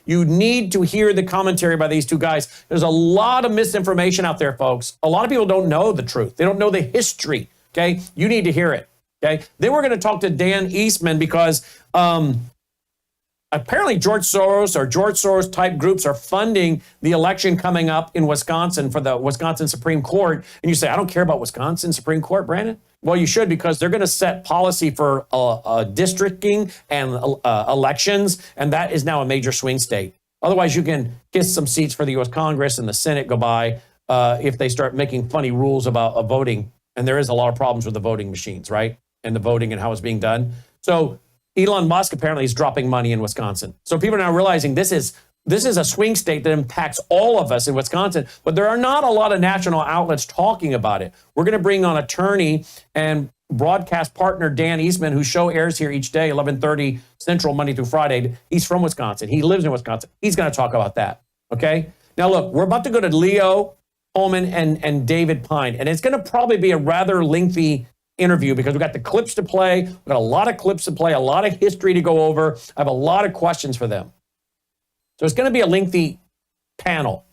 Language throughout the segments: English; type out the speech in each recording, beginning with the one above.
You need to hear the commentary by these two guys. There's a lot of misinformation out there, folks. A lot of people don't know the truth. They don't know the history, okay? You need to hear it, okay? Then we're going to talk to Dan Eastman because apparently George Soros type groups are funding the election coming up in Wisconsin for the Wisconsin Supreme Court. And you say, I don't care about Wisconsin Supreme Court, Brandon. Well, you should, because they're going to set policy for districting and elections. And that is now a major swing state. Otherwise, you can kiss some seats for the U.S. Congress and the Senate goodbye if they start making funny rules about voting. And there is a lot of problems with the voting machines, right? And the voting and how it's being done. So Elon Musk apparently is dropping money in Wisconsin. So people are now realizing this is a swing state that impacts all of us in Wisconsin, but there are not a lot of national outlets talking about it. We're going to bring on attorney and broadcast partner Dan Eastman, whose show airs here each day, 11:30 Central, Monday through Friday. He's from Wisconsin. He lives in Wisconsin. He's going to talk about that, okay? Now, look, we're about to go to Leo Holman and David Pine, and it's going to probably be a rather lengthy interview because we've got the clips to play. We've got a lot of clips to play, a lot of history to go over. I have a lot of questions for them. So it's going to be a lengthy panel.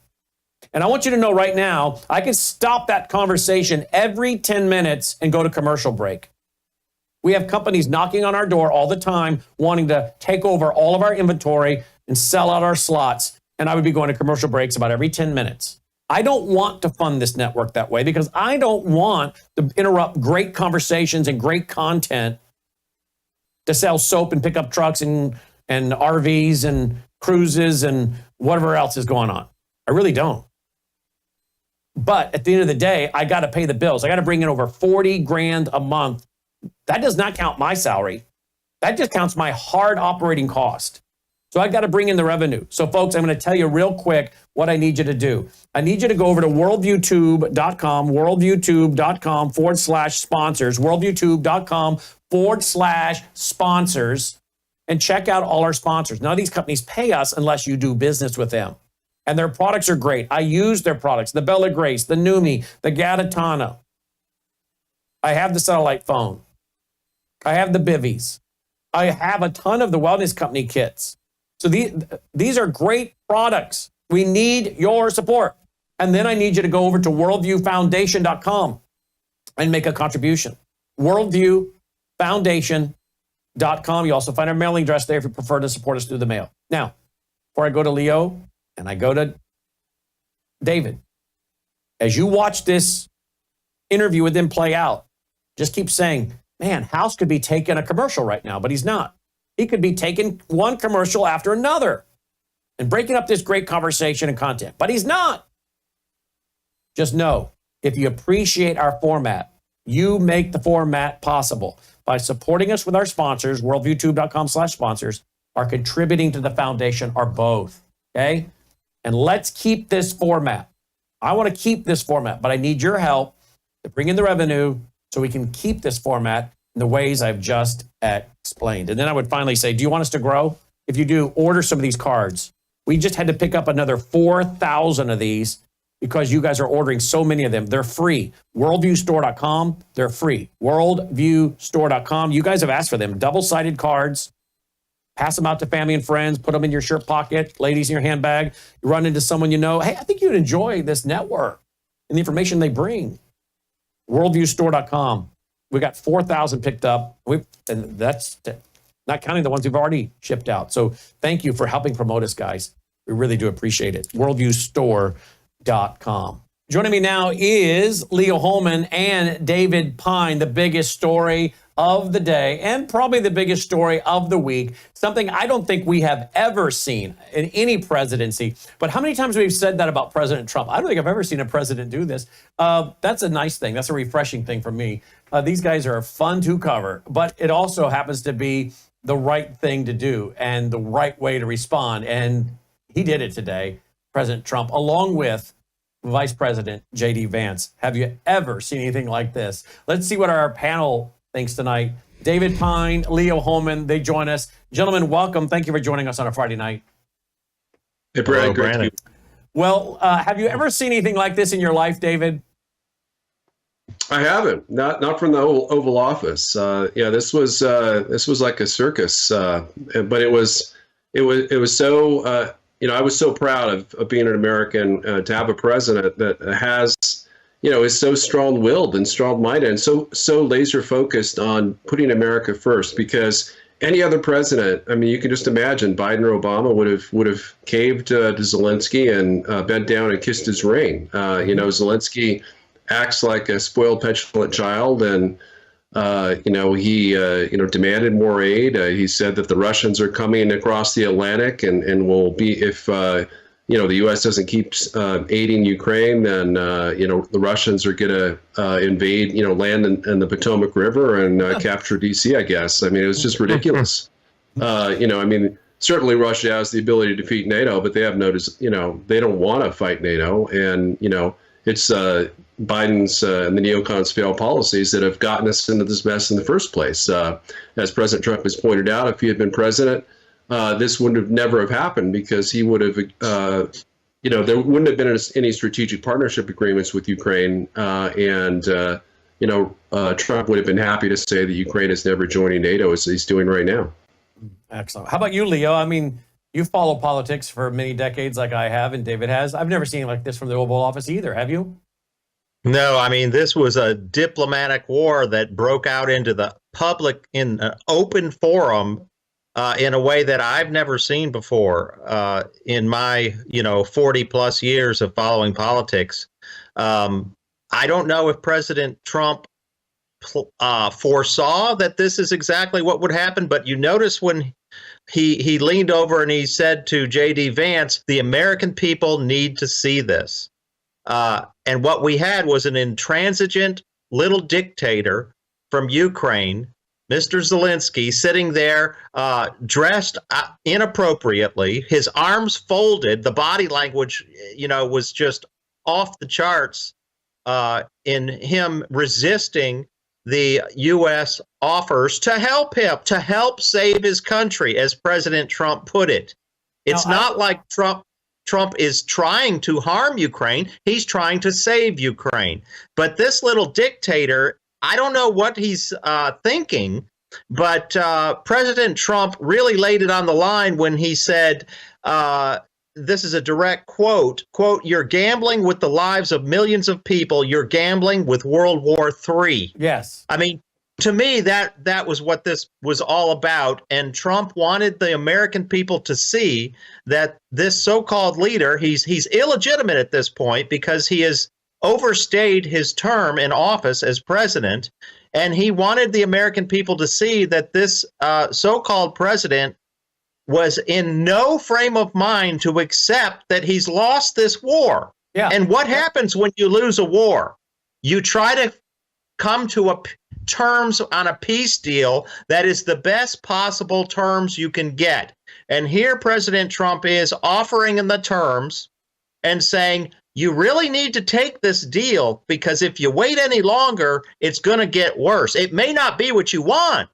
And I want you to know right now, I can stop that conversation every 10 minutes and go to commercial break. We have companies knocking on our door all the time, wanting to take over all of our inventory and sell out our slots. And I would be going to commercial breaks about every 10 minutes. I don't want to fund this network that way because I don't want to interrupt great conversations and great content to sell soap and pickup trucks and RVs and cruises and whatever else is going on. I really don't. But at the end of the day, I got to pay the bills. I got to bring in over 40 grand a month. That does not count my salary. That just counts my hard operating cost. So I got to bring in the revenue. So folks, I'm going to tell you real quick what I need you to do. I need you to go over to worldviewtube.com, worldviewtube.com/sponsors, worldviewtube.com/sponsors, and check out all our sponsors. None of these companies pay us unless you do business with them. And their products are great. I use their products, the Bella Grace, the Numi, the Gatatana. I have the satellite phone. I have the Bivvies. I have a ton of the wellness company kits. So these are great products. We need your support. And then I need you to go over to worldviewfoundation.com and make a contribution. Worldviewfoundation.com. You also find our mailing address there if you prefer to support us through the mail. Now, before I go to Leo and I go to David, as you watch this interview with them play out, just keep saying, man, House could be taking a commercial right now, but he's not. He could be taking one commercial after another and breaking up this great conversation and content, but he's not. Just know, if you appreciate our format, you make the format possible by supporting us with our sponsors, worldviewtube.com/sponsors, are contributing to the foundation, or both, okay? And let's keep this format. I want to keep this format, but I need your help to bring in the revenue so we can keep this format in the ways I've just explained. And then I would finally say, do you want us to grow? If you do, order some of these cards. We just had to pick up another 4,000 of these because you guys are ordering so many of them. They're free. Worldviewstore.com, they're free. Worldviewstore.com. You guys have asked for them. Double-sided cards. Pass them out to family and friends. Put them in your shirt pocket. Ladies, in your handbag. You run into someone you know. Hey, I think you'd enjoy this network and the information they bring. Worldviewstore.com. We got 4,000 picked up. And that's not counting the ones we've already shipped out. So thank you for helping promote us, guys. We really do appreciate it. Worldviewstore.com. Joining me now is Leo Holman and David Pine, the biggest story of the day and probably the biggest story of the week, something I don't think we have ever seen in any presidency. But how many times we've said that about President Trump? I don't think I've ever seen a president do this. That's a nice thing. That's a refreshing thing for me. These guys are fun to cover, but it also happens to be the right thing to do and the right way to respond. And he did it today, President Trump, along with Vice President J.D. Vance. Have you ever seen anything like this? Let's see what our panel thinks tonight. David Pine, Leo Holman, they join us. Gentlemen, welcome. Thank you for joining us on a Friday night. Hey, Brad. Great to be. Well, have you ever seen anything like this in your life, David? I haven't. Not from the Oval Office. This was like a circus, but it was so I was so proud of being an American to have a president that has, is so strong-willed and strong-minded and so laser-focused on putting America first. Because any other president, I mean, you can just imagine Biden or Obama would have caved to Zelensky and bent down and kissed his ring. Zelensky acts like a spoiled, petulant child, and he demanded more aid. He said that the Russians are coming across the Atlantic and will be, if the U.S. doesn't keep aiding Ukraine, then the Russians are going to invade, land in the Potomac River and capture D.C. I guess. I mean, it was just ridiculous. Certainly Russia has the ability to defeat NATO, but they have noticed, they don't want to fight NATO, and it's Biden's and the neocons' failed policies that have gotten us into this mess in the first place. As President Trump has pointed out, if he had been president, this would have never have happened, because he would have, there wouldn't have been any strategic partnership agreements with Ukraine, and Trump would have been happy to say that Ukraine is never joining NATO, as he's doing right now. Excellent. How about you, Leo? I mean, you follow politics for many decades like I have and David has. I've never seen like this from the Oval Office either. Have you? No, I mean, this was a diplomatic war that broke out into the public in an open forum in a way that I've never seen before in my, 40 plus years of following politics. I don't know if President Trump foresaw that this is exactly what would happen, but you notice when he leaned over and he said to J.D. Vance, the American people need to see this. And what we had was an intransigent little dictator from Ukraine, Mr. Zelensky, sitting there dressed inappropriately, his arms folded, the body language, was just off the charts in him resisting the U.S. offers to help him, to help save his country, as President Trump put it. It's not like Trump is trying to harm Ukraine. He's trying to save Ukraine. But this little dictator, I don't know what he's thinking, but President Trump really laid it on the line when he said, this is a direct quote, "You're gambling with the lives of millions of people. You're gambling with World War III." Yes. I mean, to me, that was what this was all about. And Trump wanted the American people to see that this so-called leader, he's illegitimate at this point because he has overstayed his term in office as president. And he wanted the American people to see that this so-called president was in no frame of mind to accept that he's lost this war. Yeah. And what happens when you lose a war? You try to come to terms on a peace deal that is the best possible terms you can get. And here President Trump is offering in the terms and saying, you really need to take this deal, because if you wait any longer, it's going to get worse. It may not be what you want,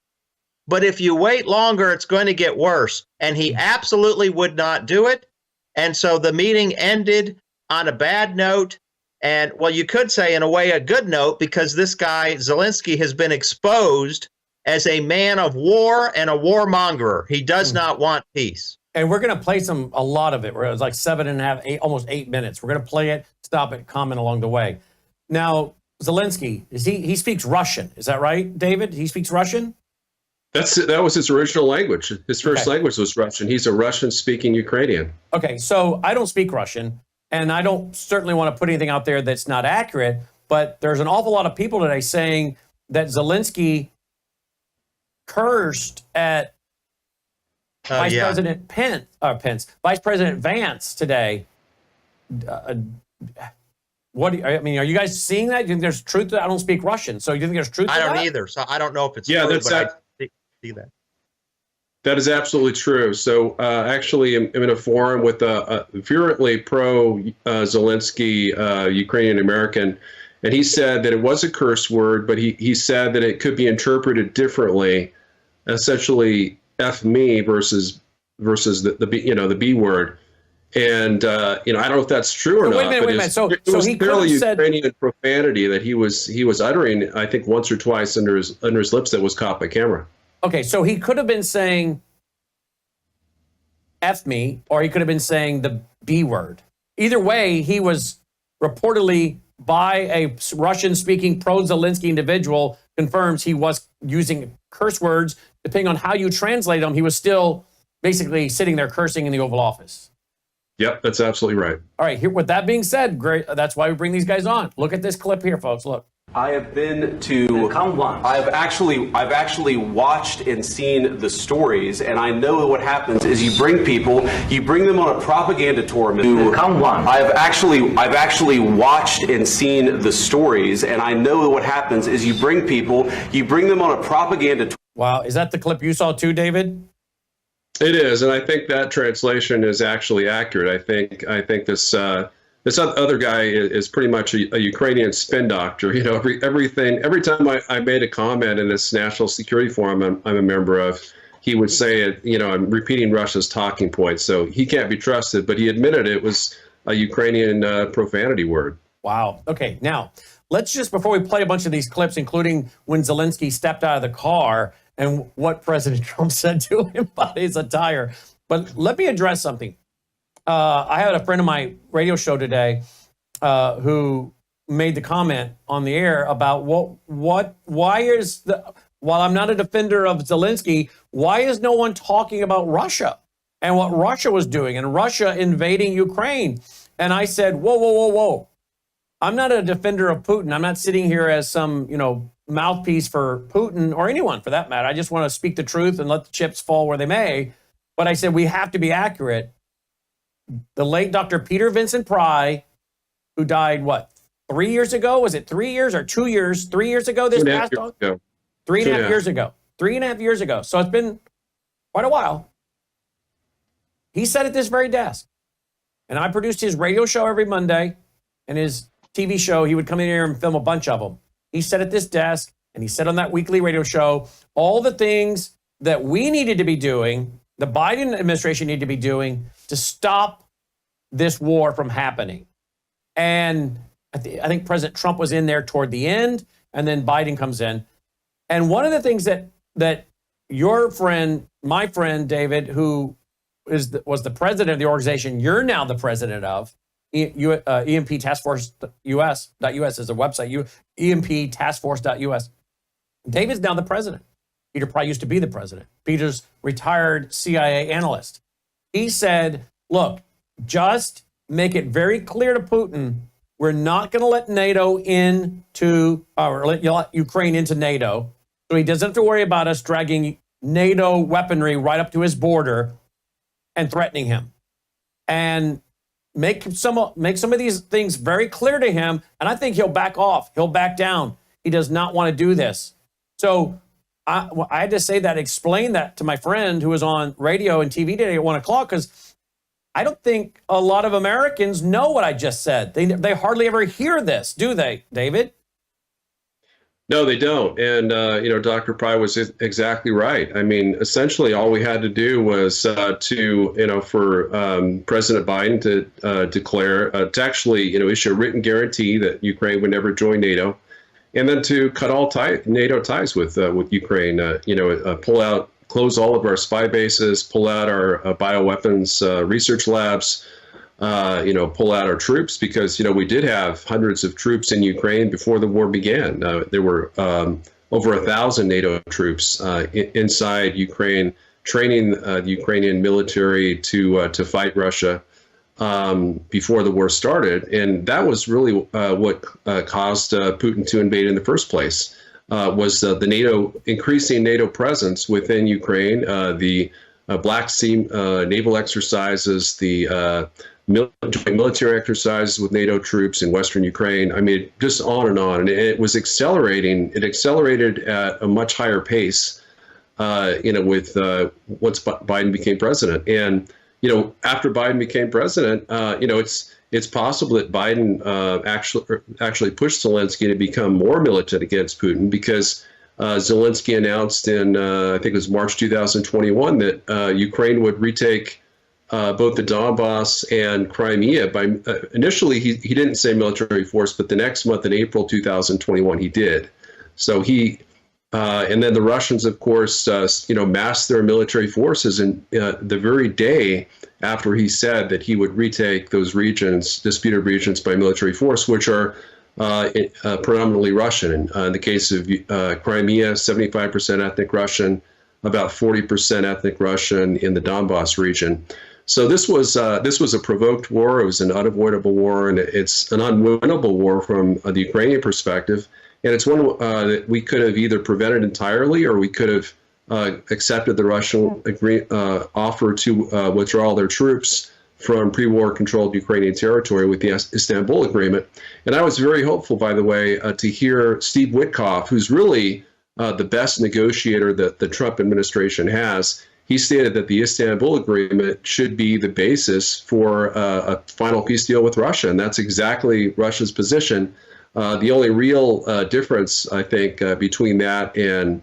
but if you wait longer, it's going to get worse. And he absolutely would not do it. And so the meeting ended on a bad note. And, well, you could say in a way a good note, because this guy, Zelensky, has been exposed as a man of war and a warmonger. He does not want peace. And we're going to play a lot of it. Where it's like 7.5, 8, almost 8 minutes. We're going to play it, stop it, comment along the way. Now, Zelensky, he speaks Russian. Is that right, David? He speaks Russian? That was his original language. His first language was Russian. He's a Russian-speaking Ukrainian. Okay, so I don't speak Russian, and I don't certainly want to put anything out there that's not accurate, but there's an awful lot of people today saying that Zelensky cursed at Vice President Vice President Vance today. Are you guys seeing that? Do you think there's truth to that? I don't speak Russian, so you think there's truth to that? I don't either, so I don't know if it's true, but I see that. That is absolutely true. So actually, I'm in a forum with a virulently pro-Zelensky Ukrainian American, and he said that it was a curse word, but he said that it could be interpreted differently, essentially F me versus the B, the B word. And I don't know if that's true or not. Wait a minute. So it was he clearly said Ukrainian profanity that he was uttering, I think, once or twice under his lips that was caught by camera. Okay, so he could have been saying F me, or he could have been saying the B word. Either way, he was reportedly by a Russian-speaking pro-Zelensky individual confirms he was using curse words. Depending on how you translate them, he was still basically sitting there cursing in the Oval Office. Yep, that's absolutely right. All right, here, with that being said, great. That's why we bring these guys on. Look at this clip here, folks. Look. I have been to. Come once. I've actually watched and seen the stories, and I know what happens is you bring them on a propaganda tour. Come once. I've actually watched and seen the stories, and I know what happens is you bring them on a propaganda tour. Wow, is that the clip you saw too, David? It is, and I think that translation is actually accurate. I think this other guy is pretty much a Ukrainian spin doctor. You know, every time I made a comment in this national security forum I'm a member of, he would say it. You know, I'm repeating Russia's talking points, so he can't be trusted. But he admitted it was a Ukrainian profanity word. Wow. Okay, now let's just, before we play a bunch of these clips, including when Zelensky stepped out of the car and what President Trump said to him about his attire. But let me address something. I had a friend of my radio show today who made the comment on the air about while I'm not a defender of Zelensky, why is no one talking about Russia and what Russia was doing and Russia invading Ukraine? And I said, whoa. I'm not a defender of Putin. I'm not sitting here as some, mouthpiece for Putin or anyone for that matter. I just want to speak the truth and let the chips fall where they may. But I said, we have to be accurate. The late Dr. Peter Vincent Pry, who died, 3 years ago? Was it 3 years or 2 years? 3 years ago this past August? 3.5 years ago. 3.5 years ago. So it's been quite a while. He sat at this very desk. And I produced his radio show every Monday and his TV show. He would come in here and film a bunch of them. He sat at this desk and he said on that weekly radio show, all the things that we needed to be doing, the Biden administration needed to be doing to stop this war from happening. And I think President Trump was in there toward the end, and then Biden comes in. And one of the things that your friend, my friend David, who was the president of the organization you're now the president of, EMP Task Force US is a website, EMP Task Force.us. David's now the president. Peter Pry used to be the president. Peter's retired CIA analyst. He said, look, just make it very clear to Putin, we're not going to let NATO let Ukraine into NATO. So he doesn't have to worry about us dragging NATO weaponry right up to his border and threatening him. And make some of these things very clear to him. And I think he'll back off. He'll back down. He does not want to do this. So I had to say that, explain that to my friend who was on radio and TV today at 1 o'clock, because I don't think a lot of Americans know what I just said. They hardly ever hear this, do they, David? No, they don't. And, Dr. Pry was exactly right. I mean, essentially, all we had to do was for President Biden to declare, to actually, issue a written guarantee that Ukraine would never join NATO, and then to cut all NATO ties with Ukraine, close all of our spy bases, pull out our bioweapons research labs, pull out our troops, because, we did have hundreds of troops in Ukraine before the war began. There were over 1,000 NATO troops inside Ukraine, training the Ukrainian military to fight Russia before the war started. And that was really what caused Putin to invade in the first place, was the NATO, increasing NATO presence within Ukraine, the Black Sea naval exercises, the joint military exercises with NATO troops in Western Ukraine. I mean, just on. And it was accelerating. It accelerated at a much higher pace, with once Biden became president. And, after Biden became president, it's possible that Biden actually pushed Zelensky to become more militant against Putin, because Zelensky announced in, I think it was March 2021, that Ukraine would retake both the Donbass and Crimea. Initially, he didn't say military force, but the next month in April 2021, he did. So he And then the Russians, of course, massed their military forces in the very day after he said that he would retake those regions, disputed regions, by military force, which are predominantly Russian. In the case of Crimea, 75% ethnic Russian, about 40% ethnic Russian in the Donbass region. So this was a provoked war. It was an unavoidable war, and it's an unwinnable war from the Ukrainian perspective. And it's one that we could have either prevented entirely, or we could have accepted the Russian offer to withdraw their troops from pre-war controlled Ukrainian territory with the Istanbul Agreement. And I was very hopeful, by the way, to hear Steve Witkoff, who's really the best negotiator that the Trump administration has. He stated that the Istanbul Agreement should be the basis for a final peace deal with Russia, and that's exactly Russia's position. The only real difference, I think, between that and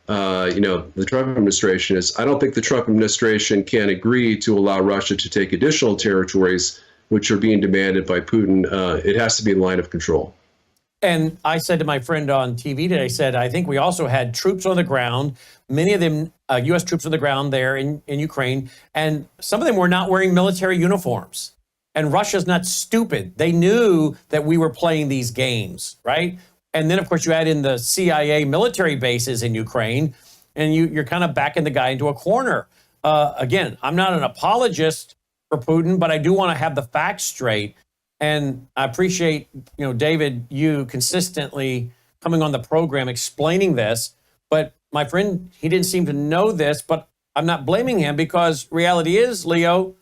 the Trump administration is I don't think the Trump administration can agree to allow Russia to take additional territories which are being demanded by Putin. It has to be in line of control. And I said to my friend on TV today, I think we also had troops on the ground, many of them U.S. troops on the ground there in Ukraine, and some of them were not wearing military uniforms. And Russia's not stupid. They knew that we were playing these games, right? And then, of course, you add in the CIA military bases in Ukraine, and you're kind of backing the guy into a corner. Again, I'm not an apologist for Putin, but I do want to have the facts straight. And I appreciate, David, you consistently coming on the program explaining this. But my friend, he didn't seem to know this, but I'm not blaming him because reality is, Leo,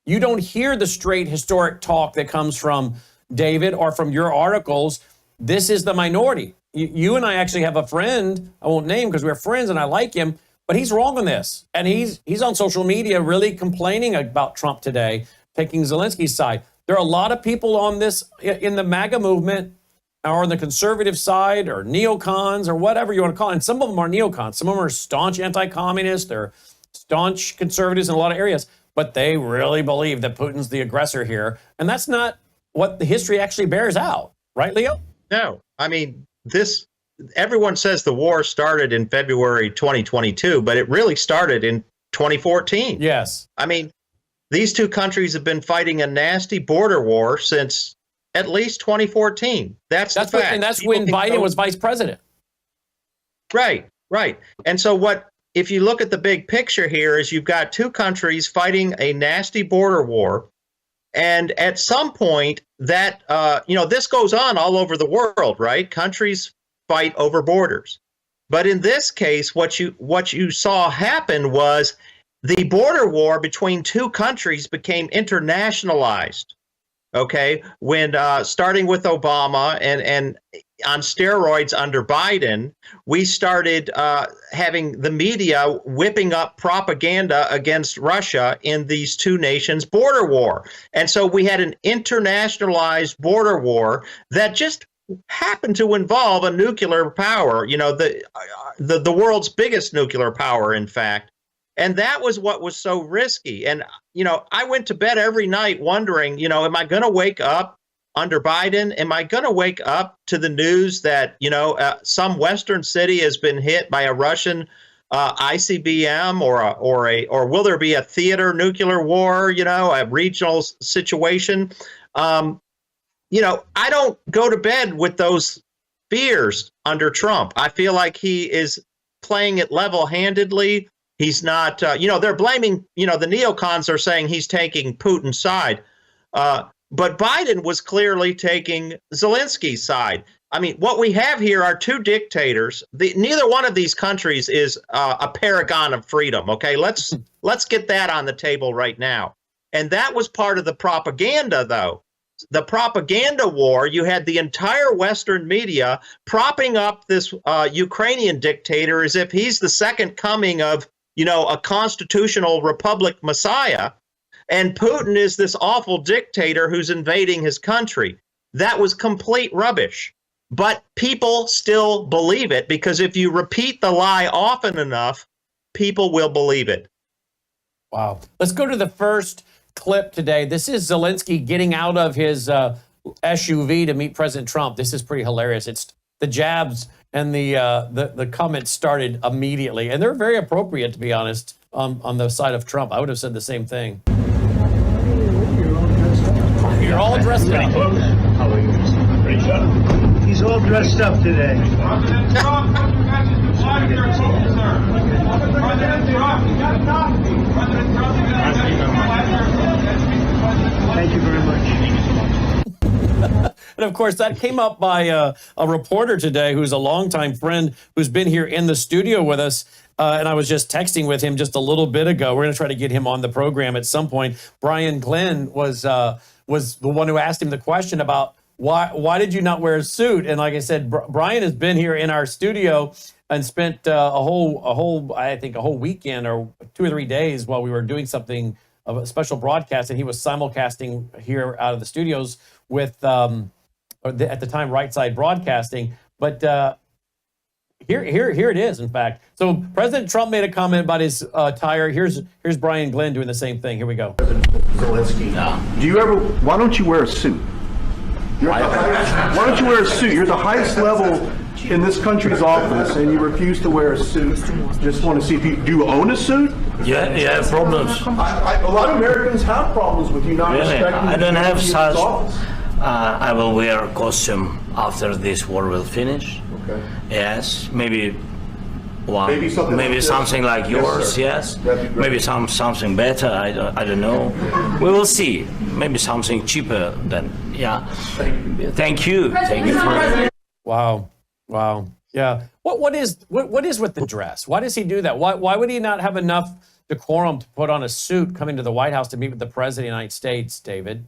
you don't hear the straight historic talk that comes from David or from your articles. This is the minority. You and I actually have a friend, I won't name because we're friends and I like him, but he's wrong on this. And he's on social media really complaining about Trump today, taking Zelensky's side. There are a lot of people on this in the MAGA movement or on the conservative side or neocons or whatever you want to call it. And some of them are neocons. Some of them are staunch anti-communists. They're staunch conservatives in a lot of areas, but they really believe that Putin's the aggressor here. And that's not what the history actually bears out. Right, Leo? No. I mean, everyone says the war started in February 2022, but it really started in 2014. Yes. I mean, these two countries have been fighting a nasty border war since at least 2014. That's the fact. And that's when Biden was vice president. Right. And so if you look at the big picture here is you've got two countries fighting a nasty border war. And at some point that, this goes on all over the world, right? Countries fight over borders. But in this case, what you saw happen was the border war between two countries became internationalized, okay? When starting with Obama and on steroids under Biden, we started having the media whipping up propaganda against Russia in these two nations' border war. And so we had an internationalized border war that just happened to involve a nuclear power, the world's biggest nuclear power, in fact. And that was what was so risky. And, I went to bed every night wondering, am I going to wake up under Biden? Am I going to wake up to the news that, some Western city has been hit by a Russian ICBM or will there be a theater nuclear war, a regional situation? I don't go to bed with those fears under Trump. I feel like he is playing it level-handedly. He's not, they're blaming, the neocons are saying he's taking Putin's side. But Biden was clearly taking Zelensky's side. I mean, what we have here are two dictators. Neither one of these countries is a paragon of freedom. Okay, let's get that on the table right now. And that was part of the propaganda, though. The propaganda war, you had the entire Western media propping up this Ukrainian dictator as if he's the second coming of, a constitutional republic messiah. And Putin is this awful dictator who's invading his country. That was complete rubbish. But people still believe it because if you repeat the lie often enough, people will believe it. Wow. Let's go to the first clip today. This is Zelensky getting out of his SUV to meet President Trump. This is pretty hilarious. It's the jabs and the comments started immediately, and they're very appropriate, to be honest, on the side of Trump. I would have said the same thing. You're all dressed up. How are you? Great job. He's all dressed up today. President Trump, what's your message to Vladimir Putin, sir? President Trump, you got a copy. President Trump, you got a copy. Thank you very much. And of course, that came up by a reporter today who's a longtime friend who's been here in the studio with us. And I was just texting with him just a little bit ago. We're going to try to get him on the program at some point. Brian Glenn was the one who asked him the question about why did you not wear a suit? And like I said, Brian has been here in our studio and spent a whole weekend or 2 or 3 days while we were doing something of a special broadcast, and he was simulcasting here out of the studios with at the time Right Side Broadcasting. But here it is, in fact. So President Trump made a comment about his attire. Here's Brian Glenn doing the same thing. Here we go. Zelensky. Why don't you wear a suit? Why don't you wear a suit? You're the highest level in this country's office, and you refuse to wear a suit. Just want to see if do you own a suit? Yeah, problems. A lot of Americans have problems with you not respecting. I don't have such. Office. I will wear a costume after this war will finish. Okay. Yes, maybe one. Maybe something like yours. Yes. Maybe something better. I don't know. We will see. Maybe something cheaper than. Yeah. Thank you. Thank you for. Wow. Yeah. What is with the dress? Why does he do that? Why would he not have enough decorum to put on a suit coming to the White House to meet with the President of the United States, David?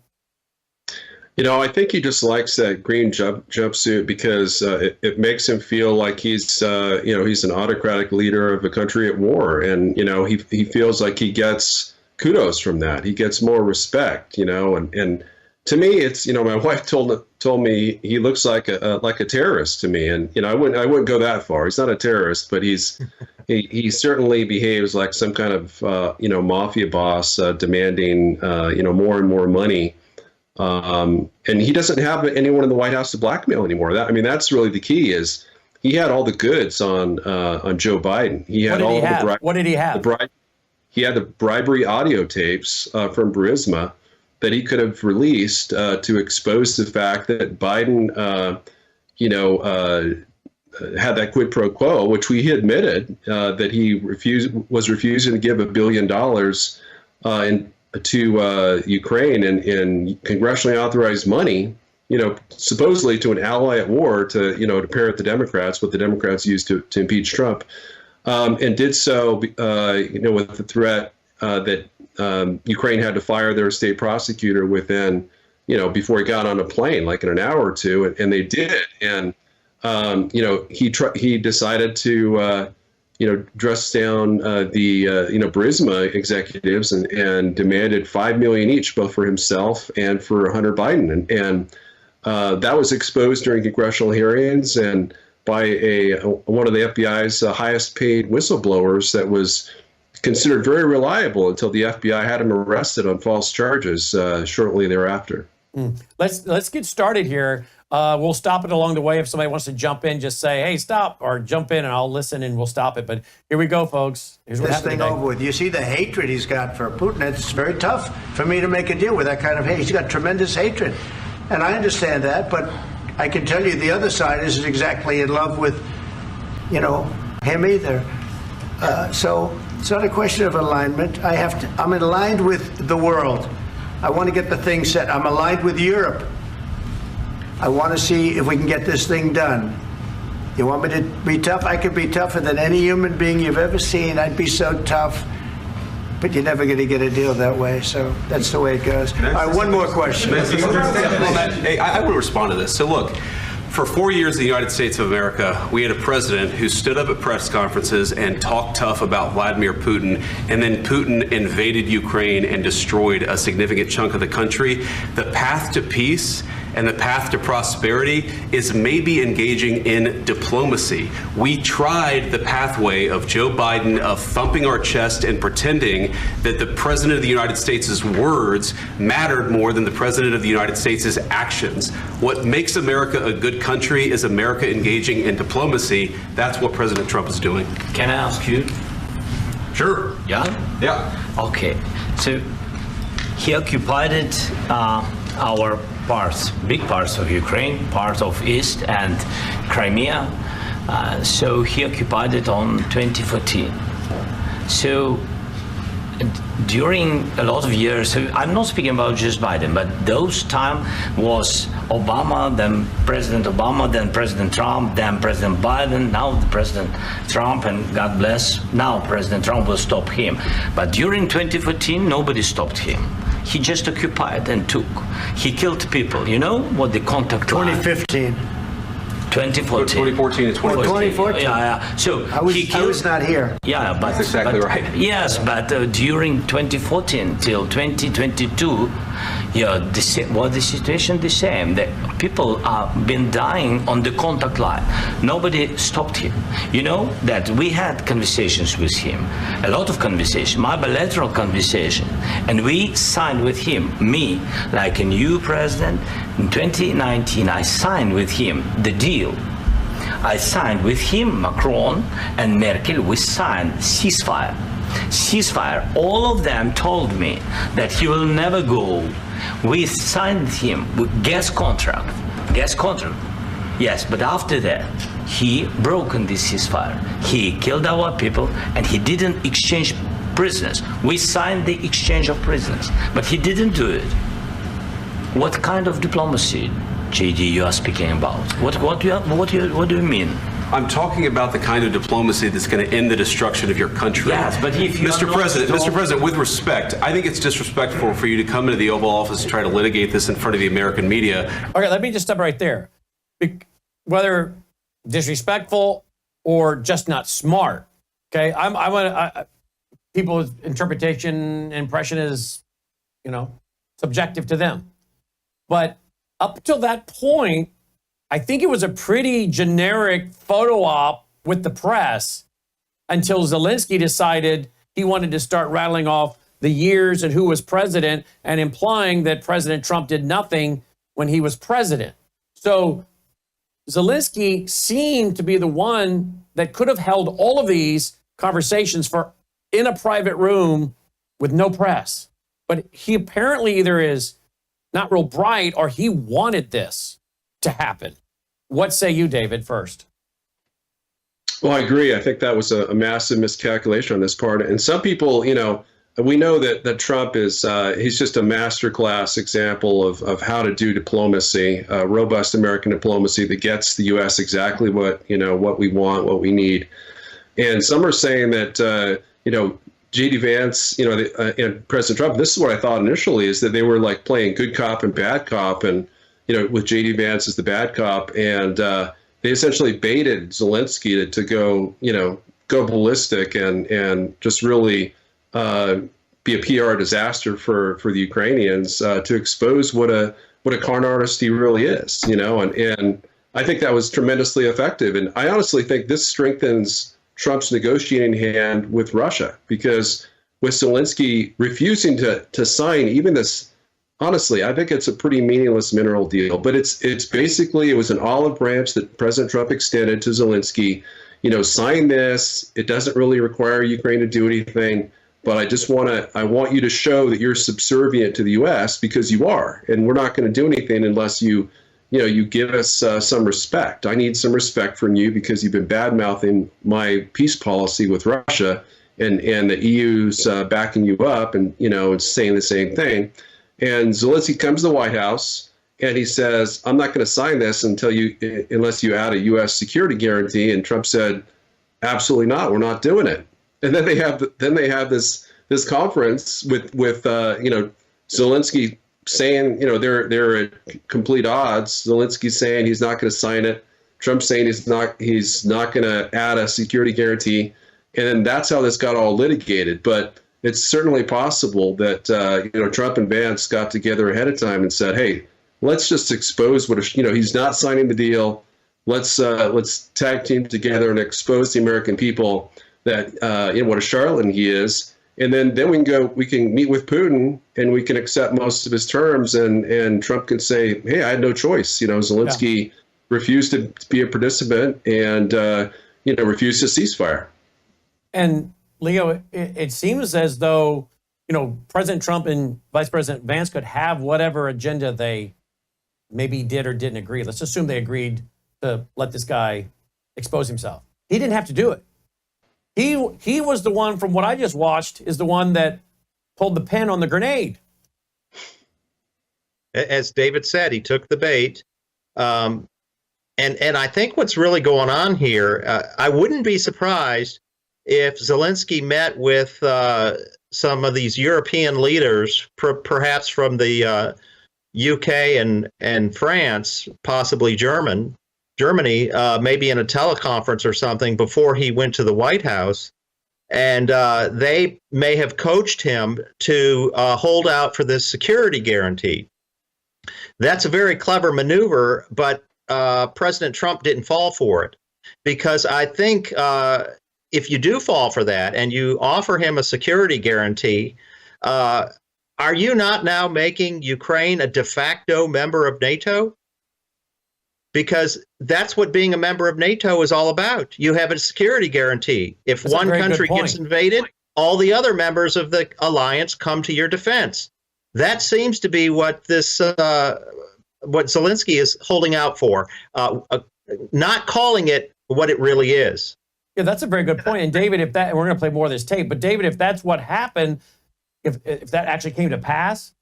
I think he just likes that green jumpsuit because it makes him feel like he's an autocratic leader of a country at war, and he feels like he gets kudos from that. He gets more respect, and to me, it's my wife told me he looks like a terrorist to me, and I wouldn't go that far. He's not a terrorist, but he certainly behaves like some kind of mafia boss demanding more and more money. And he doesn't have anyone in the White House to blackmail anymore. That's really the key. Is he had all the goods on Joe Biden. He had what did he have? He had the bribery audio tapes from Burisma that he could have released to expose the fact that Biden, had that quid pro quo, which he admitted that he was refusing to give $1 billion to Ukraine in congressionally authorized money, supposedly to an ally at war to parrot the Democrats, what the Democrats used to impeach Trump, and did so, with the threat that Ukraine had to fire their state prosecutor within, before he got on a plane, like in an hour or two, and they did. And, he decided to, dress down the Burisma executives and demanded $5 million each, both for himself and for Hunter Biden, and that was exposed during congressional hearings and by one of the FBI's highest paid whistleblowers that was considered very reliable until the FBI had him arrested on false charges shortly thereafter. Let's get started here. We'll stop it along the way. If somebody wants to jump in, just say, hey, stop, or jump in and I'll listen and we'll stop it. But here we go, folks. Here's what happened today. Over with. You see the hatred he's got for Putin. It's very tough for me to make a deal with that kind of hate. He's got tremendous hatred. And I understand that, but I can tell you the other side isn't exactly in love with, him either. So it's not a question of alignment. I'm aligned with the world. I want to get the thing set. I'm aligned with Europe. I want to see if we can get this thing done. You want me to be tough? I could be tougher than any human being you've ever seen. I'd be so tough. But you're never going to get a deal that way. So that's the way it goes. All right, one more question. Hey, I want to respond to this. So look, for 4 years in the United States of America, we had a president who stood up at press conferences and talked tough about Vladimir Putin, and then Putin invaded Ukraine and destroyed a significant chunk of the country. The path to peace And the path to prosperity is maybe engaging in diplomacy. We tried the pathway of Joe Biden of thumping our chest and pretending that the President of the United States' words mattered more than the President of the United States' actions. What makes America a good country is America engaging in diplomacy. That's what President Trump is doing. Can I ask you? Sure. Yeah? Yeah. Okay. So he occupied our parts, big parts of Ukraine, part of East and Crimea. So he occupied it on 2014. So during a lot of years, so I'm not speaking about just Biden, but those time was Obama, then President Obama, then President Trump, then President Biden, now the President Trump, and God bless, now President Trump will stop him. But during 2014, nobody stopped him. He just occupied and took. He killed people. You know what the contact line? 2015. 2014. 2014 and 2014. 2014. Yeah. So I was not here. Yeah, but That's exactly right. Yes, but during 2014 till 2022, the situation the same. The people have been dying on the contact line. Nobody stopped him. You know that we had conversations with him, a lot of conversation, my bilateral conversation, and we signed with him, me, like a new president. In 2019, I signed with him the deal. I signed with him, Macron and Merkel, we signed ceasefire. Ceasefire. All of them told me that he will never go. We signed him with gas contract. Yes, but after that, he broken this ceasefire. He killed our people and he didn't exchange prisoners. We signed the exchange of prisoners, but he didn't do it. What kind of diplomacy, JD, you are speaking about? What do you mean? I'm talking about the kind of diplomacy that's going to end the destruction of your country. Yes, but if you Mr. President, with respect, I think it's disrespectful for you to come into the Oval Office and try to litigate this in front of the American media. Okay, let me just stop right there. Whether disrespectful or just not smart. Okay, people's interpretation, impression is, subjective to them. But up till that point, I think it was a pretty generic photo op with the press until Zelensky decided he wanted to start rattling off the years and who was president and implying that President Trump did nothing when he was president. So Zelensky seemed to be the one that could have held all of these conversations in a private room with no press. But he apparently either is not real bright or he wanted this to happen. What say you, David, first? Well, I agree. I think that was a massive miscalculation on this part. And some people, we know that Trump is, he's just a masterclass example of how to do diplomacy, robust American diplomacy that gets the U.S. exactly what we want, what we need. And some are saying that, J.D. Vance, and President Trump, this is what I thought initially, is that they were like playing good cop and bad cop, and, with J.D. Vance as the bad cop. And they essentially baited Zelensky to go ballistic and just really be a PR disaster for the Ukrainians, to expose what a con artist he really is, and I think that was tremendously effective. And I honestly think this strengthens Trump's negotiating hand with Russia, because with Zelensky refusing to sign even this, honestly, I think it's a pretty meaningless mineral deal. But it's basically, it was an olive branch that President Trump extended to Zelensky. Sign this. It doesn't really require Ukraine to do anything, but I want you to show that you're subservient to the U.S. because you are, and we're not going to do anything unless you give us some respect. I need some respect from you because you've been bad-mouthing my peace policy with Russia, and the EU's backing you up, and it's saying the same thing. And Zelensky comes to the White House and he says, "I'm not going to sign this unless you add a U.S. security guarantee." And Trump said, "Absolutely not. We're not doing it." And then they have this conference with Zelensky saying, they're at complete odds. Zelensky's saying he's not going to sign it. Trump's saying he's not going to add a security guarantee. And then that's how this got all litigated. But it's certainly possible that, Trump and Vance got together ahead of time and said, "Hey, let's just expose what he's not signing the deal. Let's tag team together and expose the American people that what a charlatan he is. And then we can meet with Putin and we can accept most of his terms, and Trump can say, hey, I had no choice. Zelensky refused to be a participant and refused to ceasefire. And Leo, it seems as though President Trump and Vice President Vance could have whatever agenda they maybe did or didn't agree. Let's assume they agreed to let this guy expose himself. He didn't have to do it. He was the one, from what I just watched, is the one that pulled the pin on the grenade. As David said, he took the bait. And I think what's really going on here, I wouldn't be surprised if Zelensky met with some of these European leaders, perhaps from the UK and France, possibly Germany, maybe in a teleconference or something before he went to the White House. And they may have coached him to hold out for this security guarantee. That's a very clever maneuver, but President Trump didn't fall for it, because I think if you do fall for that and you offer him a security guarantee, are you not now making Ukraine a de facto member of NATO? Because that's what being a member of NATO is all about. You have a security guarantee. If That's one country gets invaded, all the other members of the alliance come to your defense. That seems to be what this what Zelensky is holding out for, not calling it what it really is. Yeah, that's a very good point. And David, and we're going to play more of this tape, but David, if that's what happened, if that actually came to pass,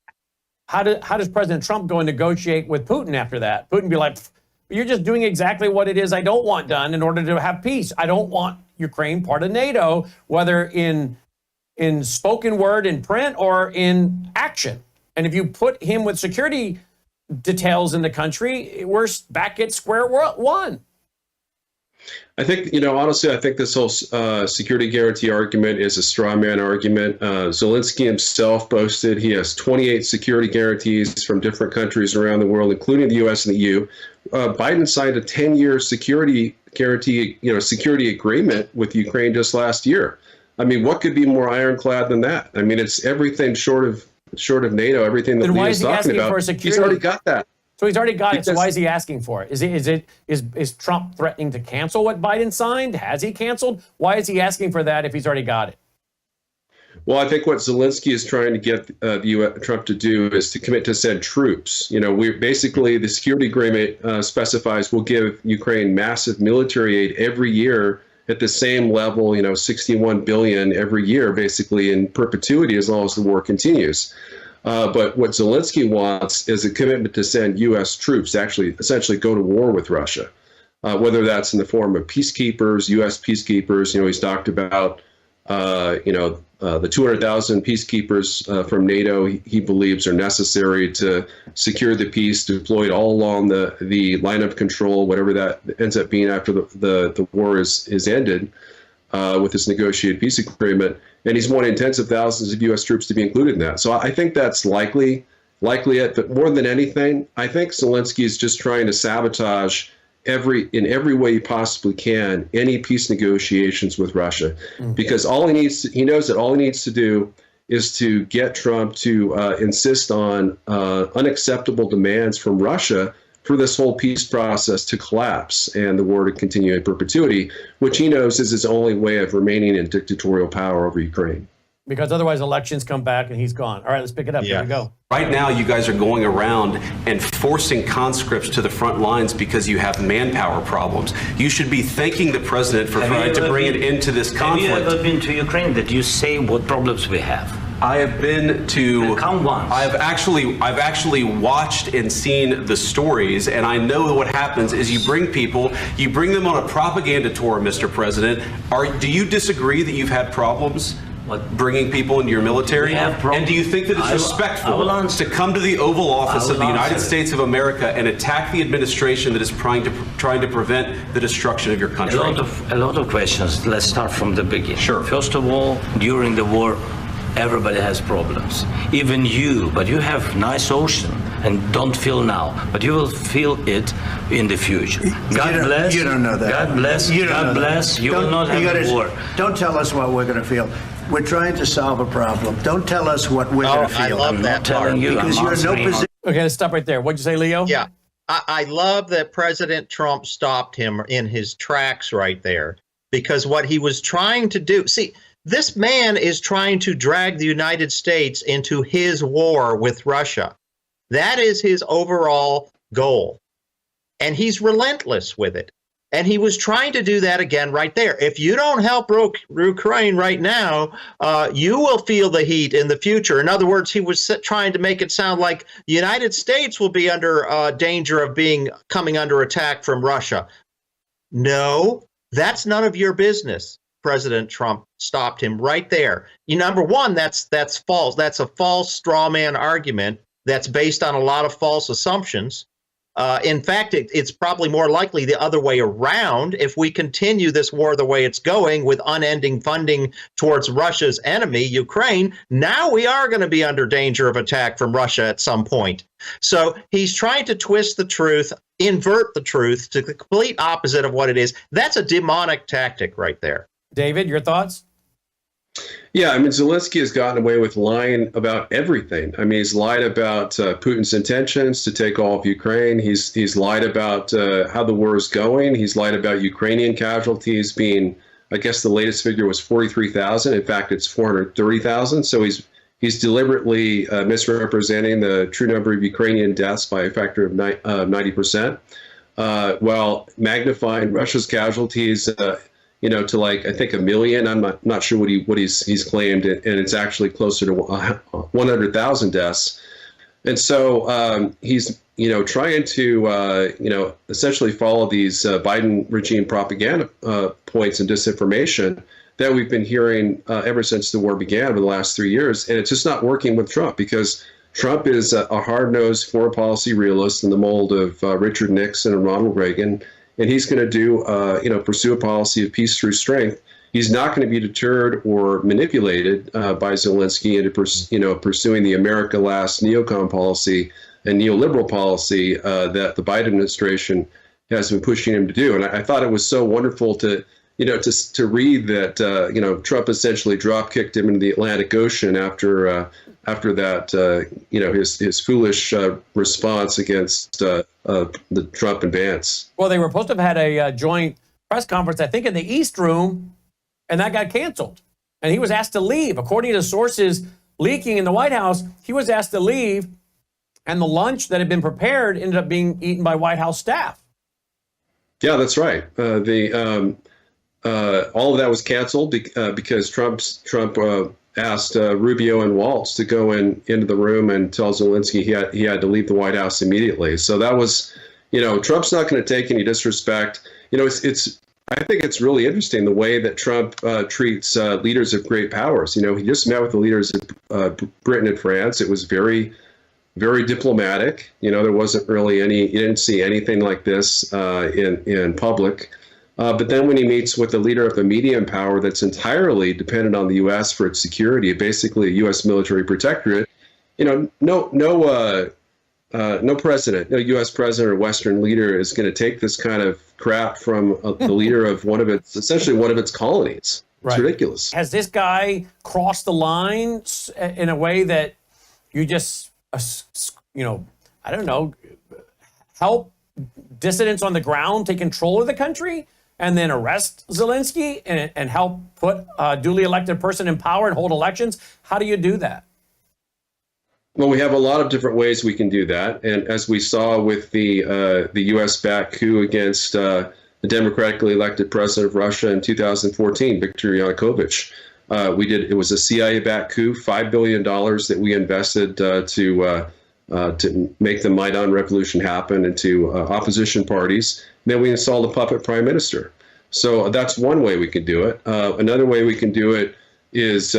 how does President Trump go and negotiate with Putin after that? Putin be like, you're just doing exactly what it is I don't want done in order to have peace. I don't want Ukraine part of NATO, whether in spoken word, in print, or in action. And if you put him with security details in the country, we're back at square one. I think, honestly, I think this whole security guarantee argument is a straw man argument. Zelensky himself boasted he has 28 security guarantees from different countries around the world, including the U.S. and the EU. Biden signed a 10-year security guarantee, security agreement with Ukraine just last year. I mean, what could be more ironclad than that? I mean, it's everything short of NATO, everything that Leo's talking about. He's already got that. So he's already got it. So why is he asking for it? Is Trump threatening to cancel what Biden signed? Has he canceled? Why is he asking for that if he's already got it? Well, I think what Zelensky is trying to get Trump to do is to commit to send troops. The security agreement specifies we'll give Ukraine massive military aid every year at the same level, $61 billion every year, basically in perpetuity as long as the war continues. But what Zelensky wants is a commitment to send U.S. troops to actually essentially go to war with Russia, whether that's in the form of peacekeepers, U.S. peacekeepers. He's talked about, the 200,000 peacekeepers from NATO he believes are necessary to secure the peace, deployed all along the line of control, whatever that ends up being after the war is ended with this negotiated peace agreement. And he's wanting tens of thousands of U.S. troops to be included in that. So I think that's likely it. But more than anything, I think Zelensky is just trying to sabotage in every way he possibly can any peace negotiations with Russia, because he knows that all he needs to do is to get Trump to insist on unacceptable demands from Russia for this whole peace process to collapse and the war to continue in perpetuity, which he knows is his only way of remaining in dictatorial power over Ukraine. Because otherwise elections come back and he's gone. All right, let's pick it up. Yeah. Here we go. Right now, you guys are going around and forcing conscripts to the front lines because you have manpower problems. You should be thanking the president for trying to bring it into this conflict. Have you ever been to Ukraine that you say what problems we have? I have been to. Come once. I've actually watched and seen the stories, and I know what happens is you bring them on a propaganda tour, Mr. President. Do you disagree that you've had problems bringing people into your military? And do you think that it's respectful to come to the Oval Office of the United States of America and attack the administration that is trying to prevent the destruction of your country? A lot of questions. Let's start from the beginning. Sure. First of all, during the war, everybody has problems. Even you, but you have nice ocean. and don't feel now, but you will feel it in the future. God bless. You don't know that. God bless. You don't God know bless. that. You will not have a war. Don't tell us what we're going to feel. We're trying to solve a problem. Don't tell us what we're going to I feel. love I'm that not telling part. you. because I'm you're in no answering position. Okay, let's stop right there. What'd you say, Leo? Yeah. I love that President Trump stopped him in his tracks right there, because what he was trying to do, see, this man is trying to drag the United States into his war with Russia. That is his overall goal. And he's relentless with it. And he was trying to do that again right there. If you don't help Ukraine right now, you will feel the heat in the future. In other words, he was trying to make it sound like the United States will be under danger of coming under attack from Russia. No, that's none of your business. President Trump stopped him right there. Number one, that's false. That's a false straw man argument that's based on a lot of false assumptions. In fact, it's probably more likely the other way around. If we continue this war the way it's going, with unending funding towards Russia's enemy, Ukraine, now we are going to be under danger of attack from Russia at some point. So he's trying to twist the truth, invert the truth to the complete opposite of what it is. That's a demonic tactic right there. David, your thoughts? Yeah, I mean, Zelensky has gotten away with lying about everything. I mean, he's lied about Putin's intentions to take all of Ukraine. He's lied about how the war is going. He's lied about Ukrainian casualties being, I guess the latest figure was 43,000. In fact, it's 430,000. So he's deliberately misrepresenting the true number of Ukrainian deaths by a factor of 90%, while magnifying Russia's casualties to like, I think 1 million. I'm not sure what he's claimed, and it's actually closer to 100,000 deaths. And so he's trying to essentially follow these Biden regime propaganda points and disinformation that we've been hearing ever since the war began over the last 3 years, and it's just not working with Trump, because Trump is a hard-nosed foreign policy realist in the mold of Richard Nixon and Ronald Reagan. And he's going to pursue a policy of peace through strength. He's not going to be deterred or manipulated by Zelensky into pursuing the America Last neocon policy and neoliberal policy that the Biden administration has been pushing him to do. And I thought it was so wonderful to read that Trump essentially drop kicked him into the Atlantic Ocean after that his foolish response against the Trump and Vance. Well, they were supposed to have had a joint press conference, I think, in the East Room, and that got canceled. And he was asked to leave. According to sources leaking in the White House, he was asked to leave, and the lunch that had been prepared ended up being eaten by White House staff. Yeah, that's right. All of that was canceled because Trump asked Rubio and Waltz to go into the room and tell Zelensky he had to leave the White House immediately. So that was, Trump's not going to take any disrespect. I think it's really interesting the way that Trump treats leaders of great powers. He just met with the leaders of Britain and France. It was very, very diplomatic. There wasn't really you didn't see anything like this in public. But then when he meets with the leader of a medium power that's entirely dependent on the U.S. for its security, basically a U.S. military protectorate, no president, no U.S. president or Western leader is going to take this kind of crap from the leader of essentially one of its colonies. It's Right. ridiculous. Has this guy crossed the line in a way that you just, I don't know, help dissidents on the ground take control of the country and then arrest Zelensky and help put a duly elected person in power and hold elections? How do you do that? Well, we have a lot of different ways we can do that. And as we saw with the U.S.-backed coup against the democratically elected president of Russia in 2014, Viktor Yanukovych, it was a CIA-backed coup, $5 billion that we invested to make the Maidan revolution happen into opposition parties. Then we installed a puppet prime minister. So that's one way we can do it. Another way we can do it is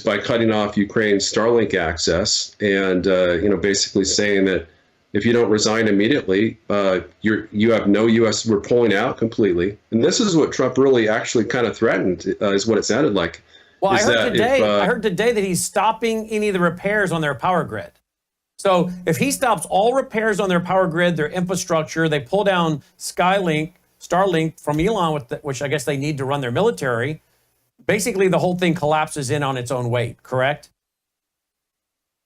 by cutting off Ukraine's Starlink access and basically saying that if you don't resign immediately, you have no U.S. We're pulling out completely. And this is what Trump really actually kind of threatened, is what it sounded like. Well, I heard today that he's stopping any of the repairs on their power grid. So if he stops all repairs on their power grid, their infrastructure, they pull down Starlink from Elon, which I guess they need to run their military, basically the whole thing collapses in on its own weight, correct?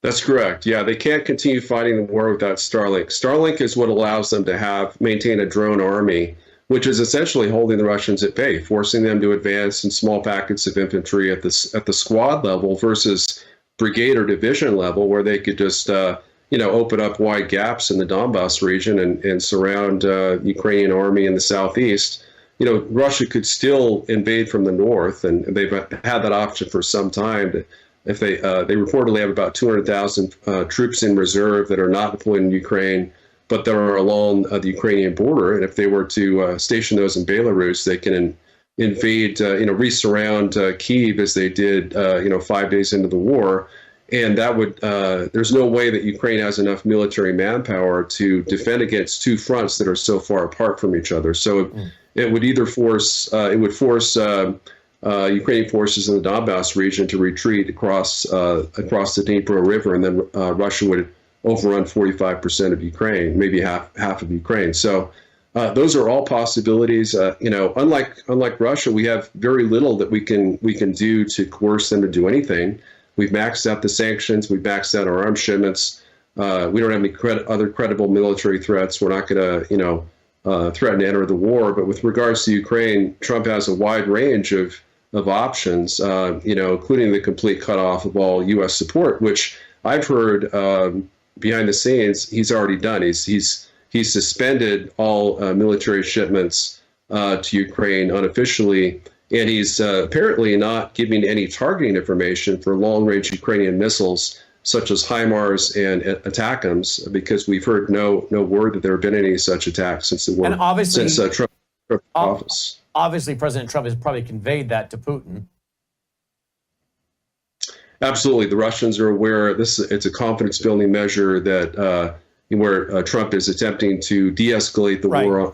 That's correct. Yeah, they can't continue fighting the war without Starlink. Starlink is what allows them to maintain a drone army, which is essentially holding the Russians at bay, forcing them to advance in small packets of infantry at the squad level versus brigade or division level, where they could just open up wide gaps in the Donbass region and surround Ukrainian army in the southeast. Russia could still invade from the north, and they've had that option for some time. If they reportedly have about 200,000 troops in reserve that are not deployed in Ukraine, but that are along the Ukrainian border. And if they were to station those in Belarus, they can invade, re-surround Kyiv as they did, 5 days into the war. And that would, there's no way that Ukraine has enough military manpower to defend against two fronts that are so far apart from each other. So it would either force, Ukrainian forces in the Donbass region to retreat across the Dnipro River, and then Russia would overrun 45% of Ukraine, maybe half of Ukraine. So those are all possibilities. Unlike Russia, we have very little that we can do to coerce them to do anything. We've maxed out the sanctions. We've maxed out our arms shipments. We don't have any other credible military threats. We're not going to, threaten to enter the war. But with regards to Ukraine, Trump has a wide range of options, including the complete cutoff of all U.S. support, which I've heard behind the scenes he's already done. He's suspended all military shipments to Ukraine unofficially. And he's apparently not giving any targeting information for long-range Ukrainian missiles, such as HIMARS and ATACMS, because we've heard no word that there have been any such attacks since the war, And obviously, since Trump took office. Obviously, President Trump has probably conveyed that to Putin. Absolutely, the Russians are aware. It's a confidence-building measure that where Trump is attempting to de-escalate the war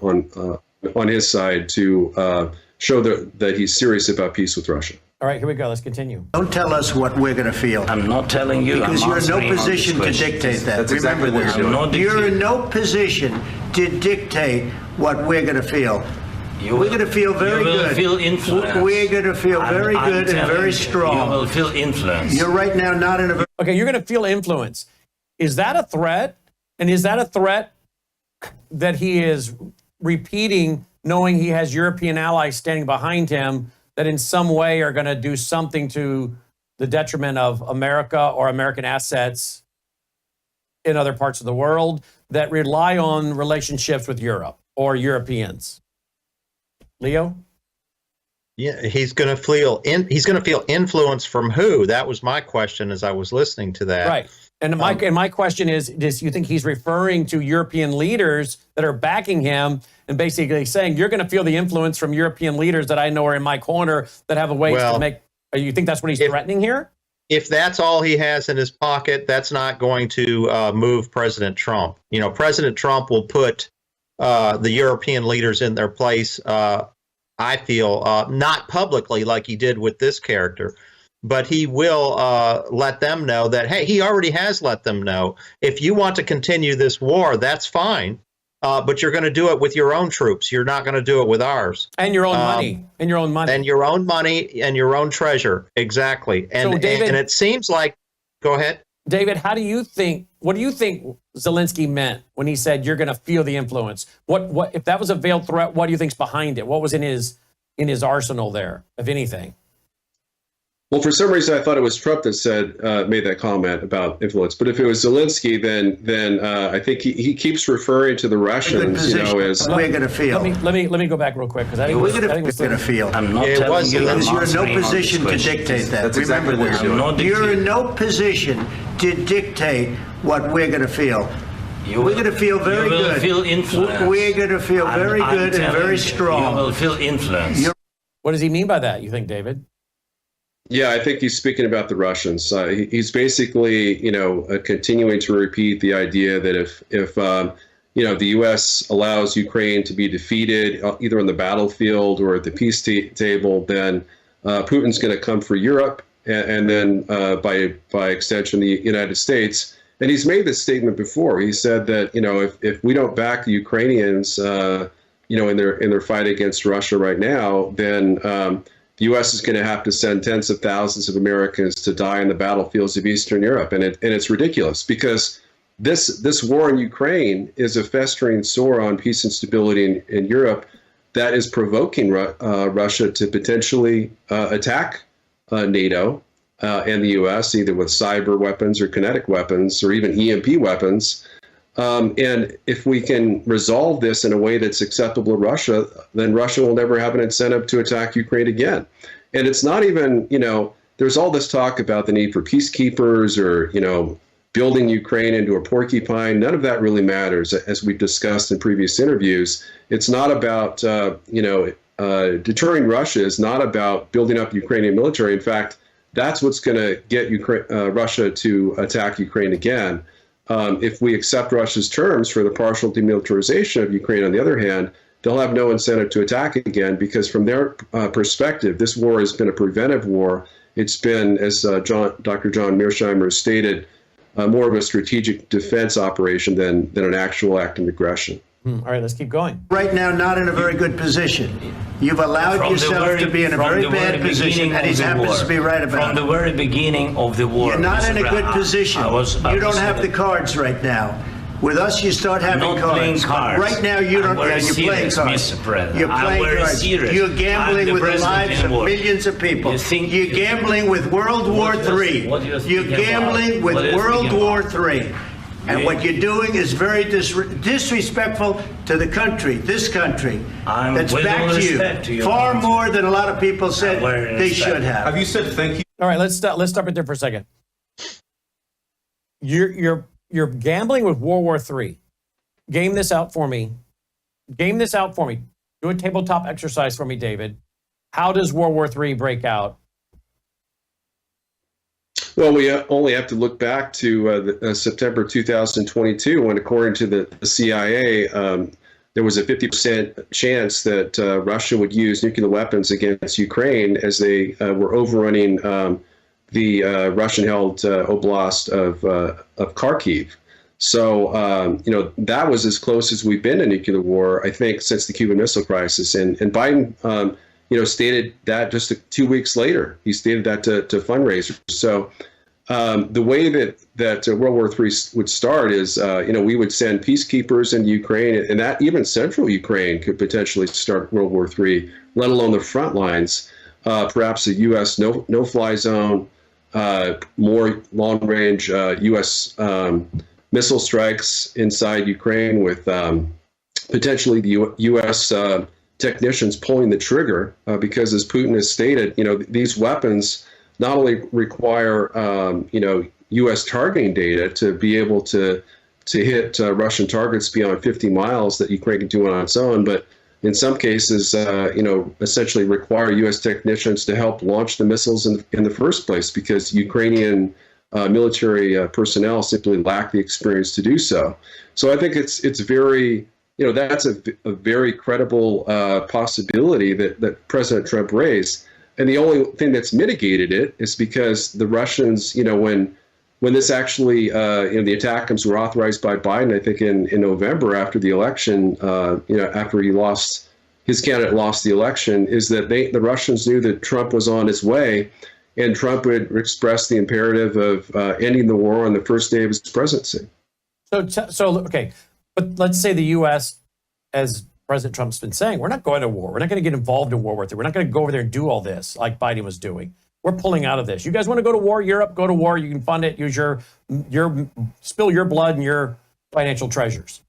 on his side to show that he's serious about peace with Russia. All right, here we go. Let's continue. Don't tell us what we're going to feel. I'm not telling you. Because I'm you're in no answering on position this to question. dictate that. That's Remember exactly what this. you're doing. You're in no position to dictate what we're going to feel. We're going to feel very good. You will feel influenced. We're going to feel very good and very strong. You will feel influenced. You're right now not in a very... Okay, you're going to feel influence. Is that a threat? And is that a threat that he is repeating, knowing he has European allies standing behind him that in some way are going to do something to the detriment of America or American assets in other parts of the world that rely on relationships with Europe or Europeans? Leo? Yeah, he's going to feel influence from who? That was my question as I was listening to that. Right. And my question is you think he's referring to European leaders that are backing him and basically saying, you're going to feel the influence from European leaders that I know are in my corner that have a way to make... You think that's what he's threatening here? If that's all he has in his pocket, that's not going to move President Trump. President Trump will put the European leaders in their place, I feel, not publicly like he did with this character, but he will let them know that, hey, he already has let them know, if you want to continue this war, that's fine, but you're going to do it with your own troops. You're not going to do it with ours. And your own money. And your own money. And your own money and your own treasure. Exactly. And, so David, and it seems like, go ahead. David, what do you think Zelensky meant when he said you're going to feel the influence? What if that was a veiled threat, what do you think's behind it? What was in his arsenal there, if anything? Well, for some reason, I thought it was Trump that made that comment about influence. But if it was Zelensky, then I think he keeps referring to the Russians, as we're going to feel. Let me go back real quick because I think we're going to feel. I'm not telling you. Because you're in no position to dictate that. That's exactly what you're doing. You're in no position to dictate what we're going to feel. We're going to feel very good. You will feel influenced. We're going to feel very good and very strong. You will feel influenced. What does he mean by that, you think, David? Yeah, I think he's speaking about the Russians. He's basically, continuing to repeat the idea that if the U.S. allows Ukraine to be defeated either on the battlefield or at the peace table, then Putin's going to come for Europe and then by extension the United States, And he's made this statement before. He said that, if we don't back the Ukrainians, in their fight against Russia right now, then the U.S. is going to have to send tens of thousands of Americans to die in the battlefields of Eastern Europe. And it's ridiculous because this war in Ukraine is a festering sore on peace and stability in Europe that is provoking Russia to potentially attack NATO and the U.S., either with cyber weapons or kinetic weapons or even EMP weapons. And if we can resolve this in a way that's acceptable to Russia, then Russia will never have an incentive to attack Ukraine again. And it's not even, there's all this talk about the need for peacekeepers or, building Ukraine into a porcupine. None of that really matters, as we've discussed in previous interviews. It's not about, deterring Russia is not about building up Ukrainian military. In fact, that's what's going to get Russia to attack Ukraine again. If we accept Russia's terms for the partial demilitarization of Ukraine, on the other hand, they'll have no incentive to attack again because from their perspective, this war has been a preventive war. It's been, as Dr. John Mearsheimer stated, more of a strategic defense operation than an actual act of aggression. All right, let's keep going. Right now, not in a very good position. You've allowed yourself to be in a very bad position, and he happens to be right about it. From the very beginning of the war. You're not in a good position. You don't have the the cards right now. With us, you start having not cards. playing cards. Right now, you don't. I'm You're playing serious, cards. Mr. President. You're I'm playing very cards. serious. You're gambling I'm with the president lives in of war. millions of people. You're gambling with World War III. You're gambling with World War III. And what you're doing is very disrespectful to the country, this country, that's back to you, far more than a lot of people said they should have. Have you said thank you? All right, let's stop right there for a second. You're gambling with World War III. Game this out for me. Game this out for me. Do a tabletop exercise for me, David. How does World War III break out? Well, we only have to look back to September 2022, when, according to the CIA, there was a 50% chance that Russia would use nuclear weapons against Ukraine as they were overrunning the Russian-held oblast of Kharkiv. So, that was as close as we've been to nuclear war, I think, since the Cuban Missile Crisis. And Biden, stated that just 2 weeks later. He stated that to fundraisers. So the way that World War III would start is, we would send peacekeepers into Ukraine, and that even central Ukraine could potentially start World War III, let alone the front lines. Perhaps a U.S. no-fly zone, more long-range U.S. missile strikes inside Ukraine with potentially the U.S. Technicians pulling the trigger because, as Putin has stated, these weapons not only require, U.S. targeting data to be able to hit Russian targets beyond 50 miles that Ukraine can do on its own, but in some cases, essentially require U.S. technicians to help launch the missiles in the first place because Ukrainian military personnel simply lack the experience to do so. So I think it's very, that's a very credible possibility that President Trump raised. And the only thing that's mitigated it is because the Russians, when this actually, the attackums were authorized by Biden, I think in November after the election, after his candidate lost the election, is that the Russians knew that Trump was on his way, and Trump would express the imperative of ending the war on the first day of his presidency. So okay, but let's say the U.S., as President Trump's been saying, we're not going to war. We're not going to get involved in World War III. We're not going to go over there and do all this like Biden was doing. We're pulling out of this. You guys want to go to war? Europe, go to war. You can fund it. Use your spill your blood and your financial treasures.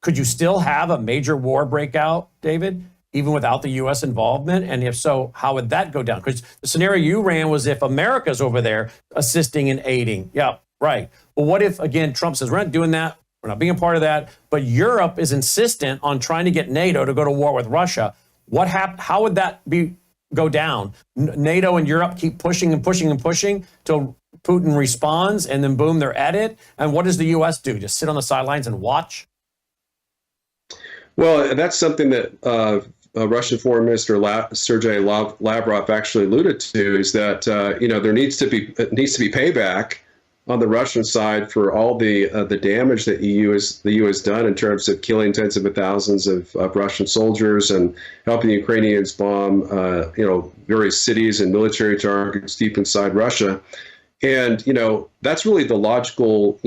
Could you still have a major war breakout, David, even without the U.S. involvement? And if so, how would that go down? Because the scenario you ran was if America's over there assisting and aiding. Yeah, right. Well, what if, again, Trump says, we're not doing that. We're not being a part of that. But Europe is insistent on trying to get NATO to go to war with Russia. How would that go down? NATO and Europe keep pushing and pushing and pushing till Putin responds, and then boom, they're at it. And what does the U.S. do? Just sit on the sidelines and watch? Well, that's something that Russian Foreign Minister Sergei Lavrov actually alluded to, is that there needs to be payback on the Russian side for all the damage that the EU has done in terms of killing tens of thousands of Russian soldiers and helping the Ukrainians bomb various cities and military targets deep inside Russia. And that's really the logical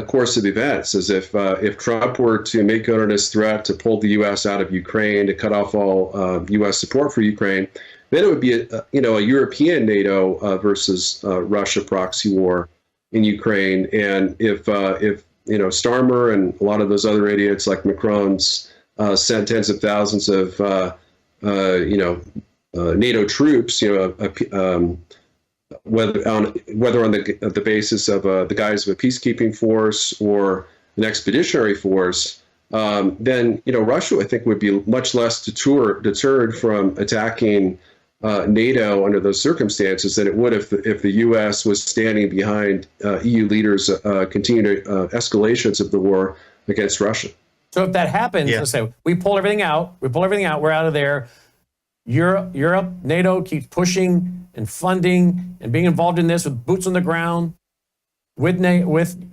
course of events. Is if Trump were to make good on his threat to pull the U.S. out of Ukraine, to cut off all U.S. support for Ukraine, then it would be a European NATO versus Russia proxy war in Ukraine. And if Starmer and a lot of those other idiots like Macron's sent tens of thousands of NATO troops, whether on the basis of the guise of a peacekeeping force or an expeditionary force, then Russia, I think, would be much less deterred from attacking NATO under those circumstances than it would if the U.S. was standing behind EU leaders' continued escalations of the war against Russia. So if that happens, let's say we pull everything out, we're out of there. Europe, NATO keeps pushing and funding and being involved in this with boots on the ground with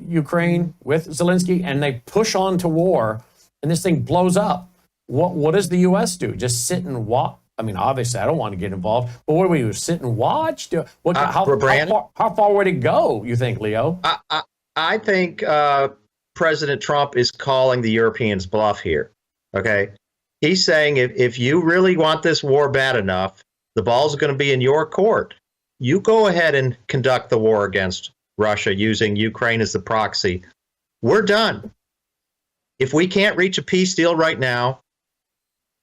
Ukraine, with Zelensky, and they push on to war, and this thing blows up. What does the U.S. do? Just sit and watch? I mean, obviously, I don't want to get involved, but what do we do? Sit and watch? How far would it go, you think, Leo? I think President Trump is calling the Europeans bluff here, okay? He's saying if you really want this war bad enough, the ball's going to be in your court. You go ahead and conduct the war against Russia using Ukraine as the proxy. We're done. If we can't reach a peace deal right now,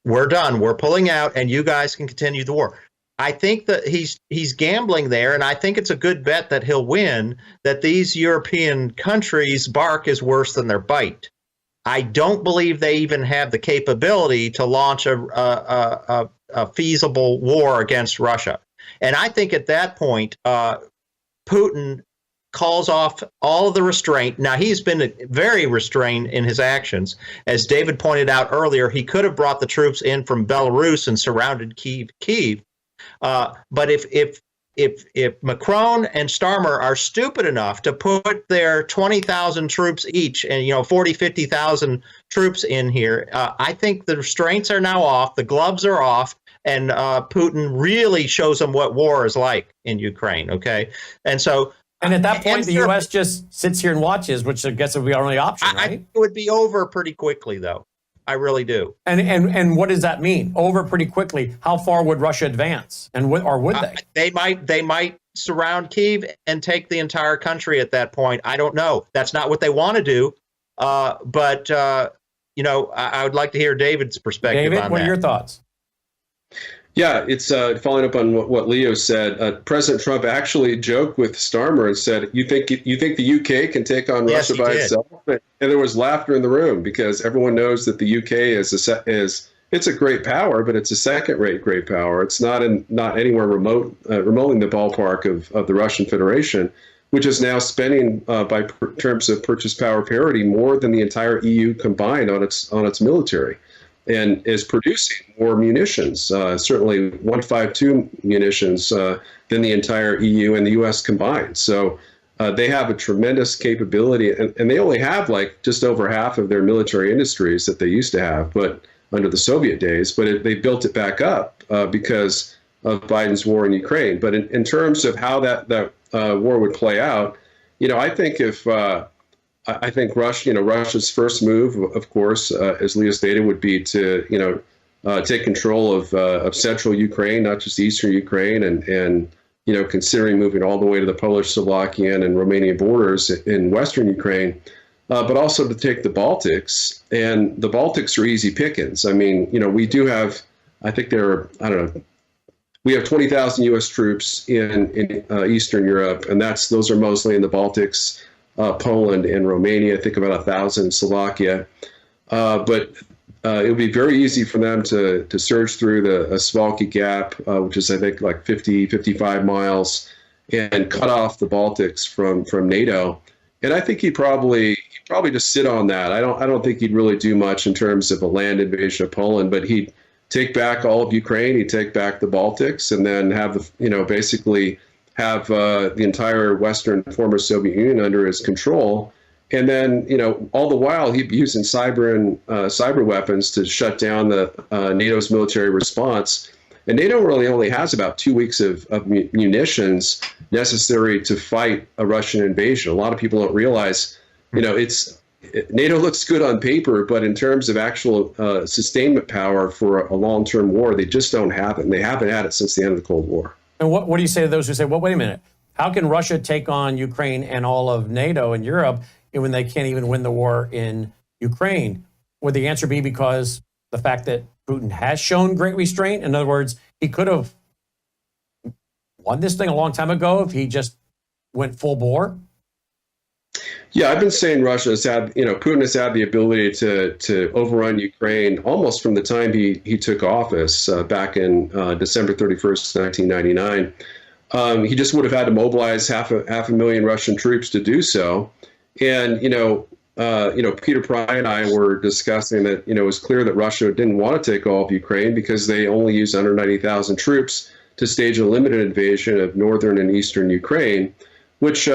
we're done. We're pulling out, and you guys can continue the war. I think that he's gambling there, and I think it's a good bet that he'll win, that these European countries' bark is worse than their bite. I don't believe they even have the capability to launch a feasible war against Russia. And I think at that point, Putin calls off all of the restraint. Now, he's been very restrained in his actions. As David pointed out earlier, he could have brought the troops in from Belarus and surrounded Kyiv. But if Macron and Starmer are stupid enough to put their 20,000 troops each and 50,000 troops in here, I think the restraints are now off, the gloves are off, and Putin really shows them what war is like in Ukraine. Okay, and at that point, the U.S. just sits here and watches, which I guess would be our only option, right? It would be over pretty quickly, though. I really do. And what does that mean? Over pretty quickly. How far would Russia advance? And would they? They might surround Kyiv and take the entire country at that point. I don't know. That's not what they want to do. But I would like to hear David's perspective on that. David, what are your thoughts? Yeah, it's following up on what Leo said. President Trump actually joked with Starmer and said, "You think the UK can take on Russia by itself?" And there was laughter in the room because everyone knows that the UK it's a great power, but it's a second-rate great power. It's not anywhere remotely in the ballpark of the Russian Federation, which is now spending by terms of purchase power parity more than the entire EU combined on its military, and is producing more munitions, certainly 152 munitions than the entire EU and the US combined. So they have a tremendous capability, and they only have just over half of their military industries that they used to have, but under the Soviet days, but they built it back up because of Biden's war in Ukraine. But in terms of how that war would play out, I think I think Russia's first move, of course, as Leo stated, would be to take control of central Ukraine, not just eastern Ukraine, and considering moving all the way to the Polish-Slovakian and Romanian borders in western Ukraine, but also to take the Baltics. And the Baltics are easy pickings. I mean, we do have, I think we have 20,000 U.S. troops in Eastern Europe, and those are mostly in the Baltics. Poland and Romania, I think about 1,000 in Slovakia. But it would be very easy for them to surge through the Suwalki Gap, which is, I think, 55 miles, and cut off the Baltics from NATO. And I think he'd probably just sit on that. I don't think he'd really do much in terms of a land invasion of Poland, but he'd take back all of Ukraine, he'd take back the Baltics, and then have basically have the entire Western former Soviet Union under his control. And then, all the while he'd be using cyber weapons to shut down the NATO's military response. And NATO really only has about 2 weeks of munitions necessary to fight a Russian invasion. A lot of people don't realize, NATO looks good on paper, but in terms of actual sustainment power for a long-term war, they just don't have it. And they haven't had it since the end of the Cold War. And what do you say to those who say, well, wait a minute, how can Russia take on Ukraine and all of NATO and Europe when they can't even win the war in Ukraine? Would the answer be because the fact that Putin has shown great restraint? In other words, he could have won this thing a long time ago if he just went full bore? Yeah, I've been saying Russia has had, Putin has had the ability to overrun Ukraine almost from the time he took office back in December 31st, 1999. He just would have had to mobilize half a million Russian troops to do so. And, Peter Pry and I were discussing that, it was clear that Russia didn't want to take all of Ukraine because they only used under 90,000 troops to stage a limited invasion of northern and eastern Ukraine, which,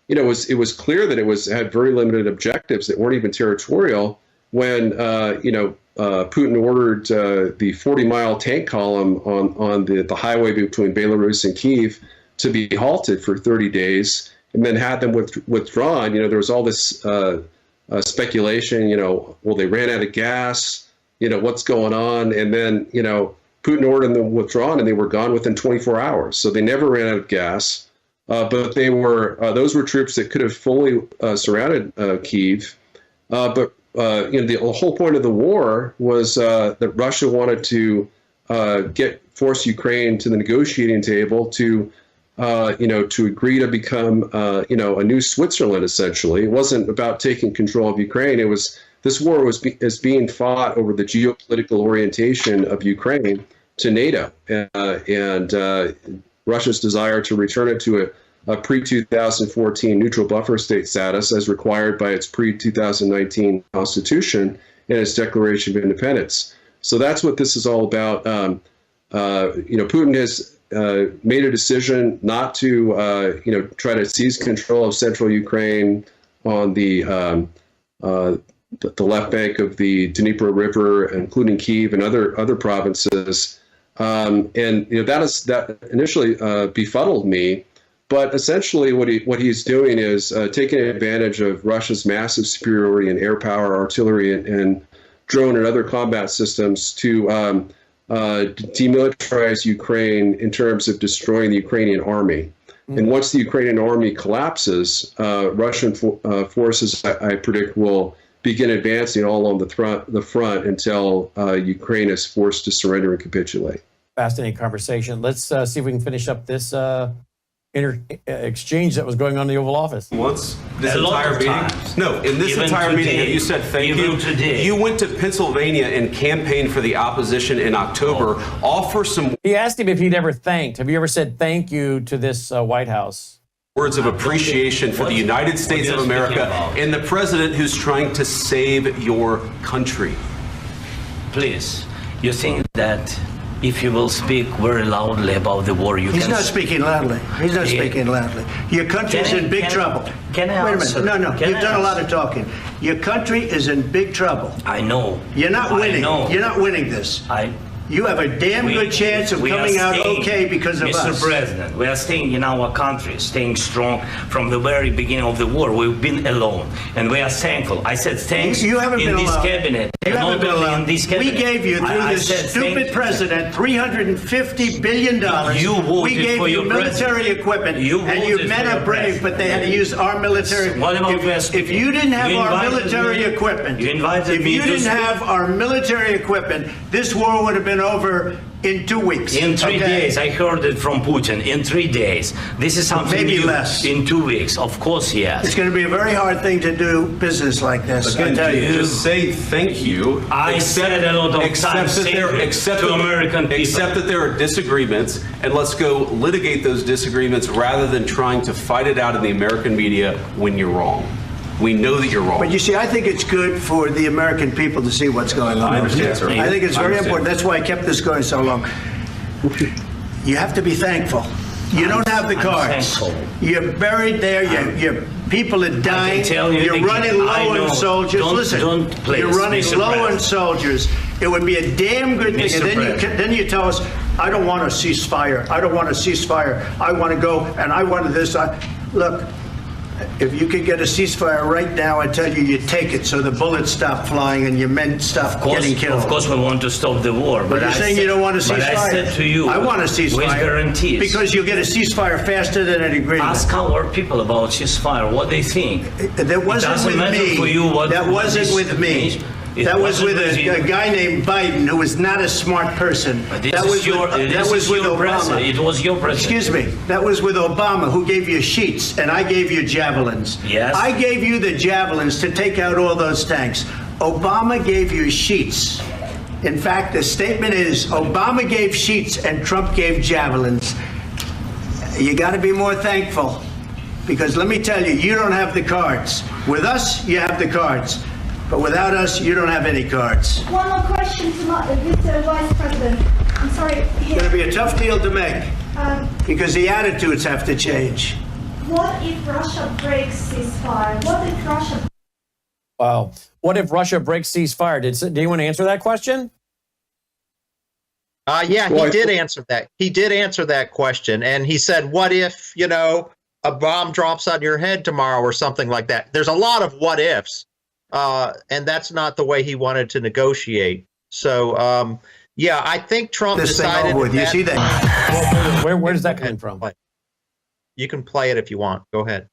it was clear that it had very limited objectives that weren't even territorial when, Putin ordered the 40-mile tank column on the highway between Belarus and Kyiv to be halted for 30 days. And then had them withdrawn. There was all this speculation, well, they ran out of gas, what's going on? And then, Putin ordered them withdrawn and they were gone within 24 hours. So they never ran out of gas. But those were troops that could have fully surrounded Kyiv. But the whole point of the war was that Russia wanted to force Ukraine to the negotiating table to agree to become, a new Switzerland, essentially. It wasn't about taking control of Ukraine. This war is being fought over the geopolitical orientation of Ukraine to NATO and Russia's desire to return it to a pre-2014 neutral buffer state status as required by its pre-2019 constitution and its Declaration of Independence. So that's what this is all about. Putin has made a decision not to, try to seize control of central Ukraine on the left bank of the Dnieper River, including Kyiv and other provinces. That initially befuddled me. But essentially, what he's doing is taking advantage of Russia's massive superiority in air power, artillery, and drone and other combat systems to demilitarize Ukraine in terms of destroying the Ukrainian army. And once the Ukrainian army collapses, Russian forces, I predict, will begin advancing all along the front until Ukraine is forced to surrender and capitulate. Fascinating conversation. Let's see if we can finish up this exchange that was going on in the Oval Office. Once this entire meeting? No, in this entire meeting, have you said thank you? You went to Pennsylvania and campaigned for the opposition in October. Offer some. He asked him if he'd ever thanked. Have you ever said thank you to this White House? Words of appreciation for the United States of America and the president who's trying to save your country. Please, you think that if you will speak very loudly about the war, He's not speaking loudly. He's not speaking loudly. Your country is in big trouble. Can I Wait a answer? minute. No. Can You've I done a lot answer? of talking. Your country is in big trouble. I know. You're not winning. I know. You're not winning this. You have a damn good chance of we coming are out staying, okay because of Mr. us. President, we are staying in our country, staying strong from the very beginning of the war. We've been alone, and we are thankful. I said thanks You haven't in been this alone. cabinet. You haven't not been only alone. in this cabinet. We gave you, through I this said stupid thank you. president, $350 billion. You voted we gave for you your military president. equipment, You and you voted men for are your brave, but they had to use our military. What about If you didn't have You our invited military me- equipment, You invited if me you to didn't speak. have our military equipment, this war would have been over in 2 weeks. In 3 okay? days, I heard it from Putin. In 3 days, this is something Maybe new. less. In 2 weeks, of course, yes. It's going to be a very hard thing to do business like this. I tell you. Just say thank you. I said a lot of times thank you to American people. Accept that there are disagreements, and let's go litigate those disagreements rather than trying to fight it out in the American media when you're wrong. We know that you're wrong. But you see, I think it's good for the American people to see what's going on. I understand, sir. I think it's very I understand. important. That's why I kept this going so long. You have to be thankful. You don't have the cards. thankful. You're buried there. Your people are dying. tell you You're again, running I low know. on soldiers. Don't- Listen, don't, please, you're running Mr. low on President. soldiers. It would be a damn good thing. Mr. And then you tell us, I don't want a ceasefire. I don't want a ceasefire. I want to go and I want this. Look, if you could get a ceasefire right now, I tell you, you take it so the bullets stop flying and your men stop getting killed. Of course, we want to stop the war. But you're saying you don't want a ceasefire? But I said to you, I want a ceasefire. with guarantees. Because you'll get a ceasefire faster than an agreement. Ask our people about ceasefire, what they think. That wasn't doesn't with matter me. for you what- That what wasn't this with me. means. It That was wasn't with with you. a guy named Biden who was not a smart person. But this That is was your, with, this that was is with your Obama. president. It was your president. Excuse me. That was with Obama, who gave you sheets, and I gave you javelins. Yes. I gave you the javelins to take out all those tanks. Obama gave you sheets. In fact, the statement is Obama gave sheets and Trump gave javelins. You got to be more thankful, because let me tell you, you don't have the cards. With us, you have the cards. But without us, you don't have any cards. One more question to Mr. Vice President. I'm sorry. It's going to be a tough deal to make, Um, because the attitudes have to change. what if Russia breaks ceasefire? What if Russia? Wow. What if Russia breaks ceasefire? Did anyone answer that question? Yeah, Well, he did answer that. He did answer that question. And he said, what if, a bomb drops on your head tomorrow or something like that? There's a lot of what ifs. And that's not the way he wanted to negotiate. So, I think Trump This thing decided over with. You that- see that? Where's that coming from? You can play it if you want. Go ahead.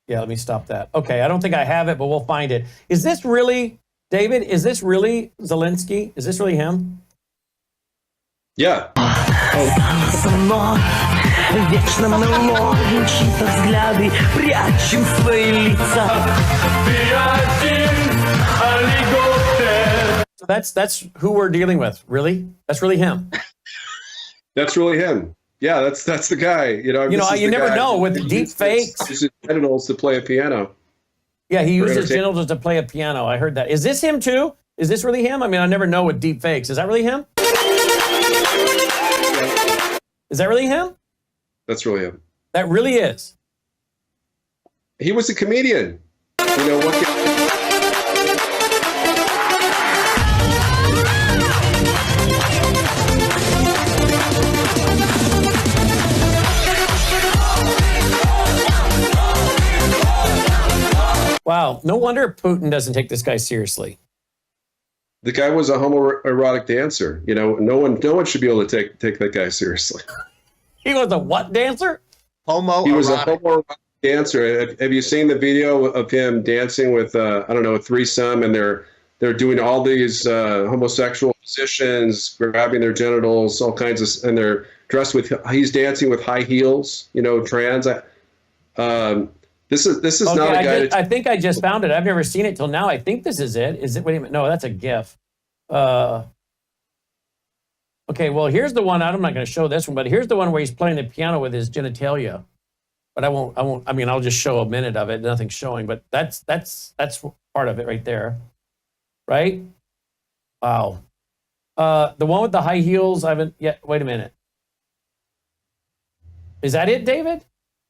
Yeah, let me stop that. Okay, I don't think I have it, but we'll find it. Is this really, David, is this really Zelensky? Is this really him? Yeah. Со мной вечно мелодии, чьи-то взгляды прячем свои лица. So that's who we're dealing with. Really? That's really him. That's really him. Yeah, that's the guy. This is You the never guy know who with deep fakes. uses genitals to play a piano. Yeah, he uses entertainment. genitals to play a piano. I heard that. Is this him too? Is this really him? I mean, I never know with deep fakes. Is that really him? Is that really him? That's really him. That really is. He was a comedian. Wow. No wonder Putin doesn't take this guy seriously. The guy was a homoerotic dancer. No one should be able to take that guy seriously. He was a what dancer? He was a homoerotic dancer. Have you seen the video of him dancing with a threesome, and they're doing all these homosexual positions, grabbing their genitals, all kinds of, and they're dressed with. He's dancing with high heels. Trans. This is not a guy. I think I just found it. I've never seen it till now. I think this is it. Is it? Wait a minute. No, that's a GIF. Okay, well, here's the one. I'm not going to show this one, but here's the one where he's playing the piano with his genitalia. But I won't. I mean, I'll just show a minute of it. Nothing's showing, but that's part of it right there, right? Wow. The one with the high heels. I haven't yet. Wait a minute. Is that it, David?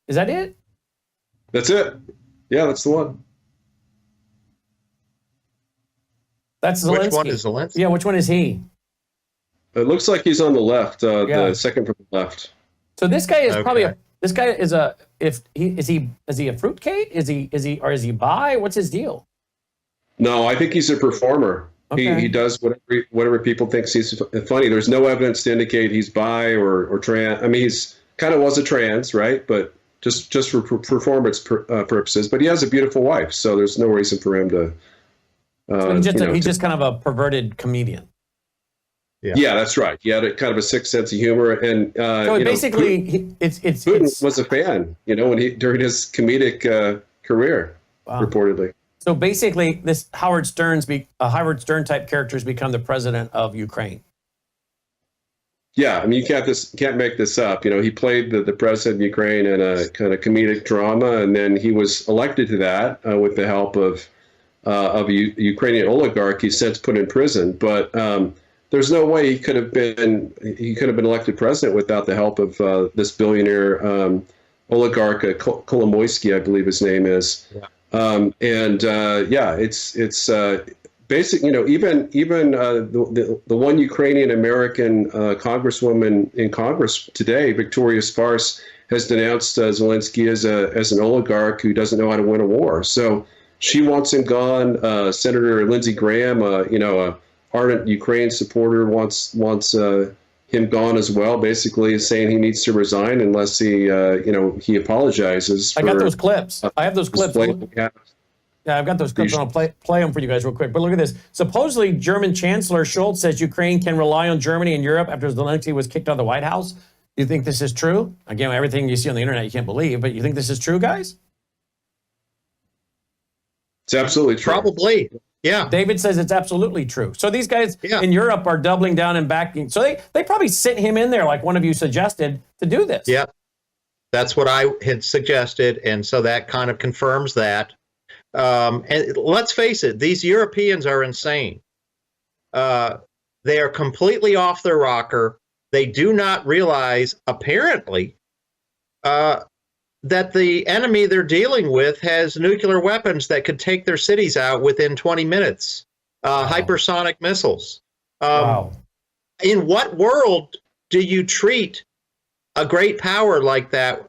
Is that it? That's it. Yeah, that's the one. That's Zelensky. Which one is Zelensky? Yeah, which one is he? It looks like he's on the left. Yeah. The second from the left. So this guy is Okay. probably this guy is is he a fruitcake? Is he bi? What's his deal? No, I think he's a performer. Okay. He does whatever people think he's funny. There's no evidence to indicate he's bi or trans. I mean, he's kind of was a trans, right? But just for performance purposes. But he has a beautiful wife, so there's no reason for him to. So he's just kind of a perverted comedian. Yeah, that's right. He had a kind of a sick sense of humor, and So basically, Putin was a fan. During his comedic career, reportedly. So basically, this Howard Stern type character has become the president of Ukraine. Yeah, I mean, you can't make this up. He played the president of Ukraine in a kind of comedic drama, and then he was elected to that with the help of a Ukrainian oligarch he's since put in prison. But there's no way he could have been elected president without the help of this billionaire oligarch Kolomoisky, I believe his name is. Yeah. It's basic. Even the one Ukrainian American congresswoman in Congress today, Victoria Sparse, has denounced Zelensky as an oligarch who doesn't know how to win a war. So she wants him gone. Senator Lindsey Graham, a ardent Ukraine supporter, wants him gone as well. Basically, saying he needs to resign unless he apologizes. I got those clips. I have those clips. Yeah, I've got those clips. I'll play them for you guys real quick. But look at this. Supposedly, German Chancellor Scholz says Ukraine can rely on Germany and Europe after Zelensky was kicked out of the White House. Do you think this is true? Again, everything you see on the internet you can't believe, but you think this is true, guys? It's absolutely true. Probably. Yeah. David says it's absolutely true. So these guys in Europe are doubling down and backing. So they probably sent him in there, like one of you suggested, to do this. Yeah. That's what I had suggested. And so that kind of confirms that. And let's face it, these Europeans are insane. They are completely off their rocker. They do not realize, apparently, that the enemy they're dealing with has nuclear weapons that could take their cities out within 20 minutes. Hypersonic missiles. In what world do you treat a great power like that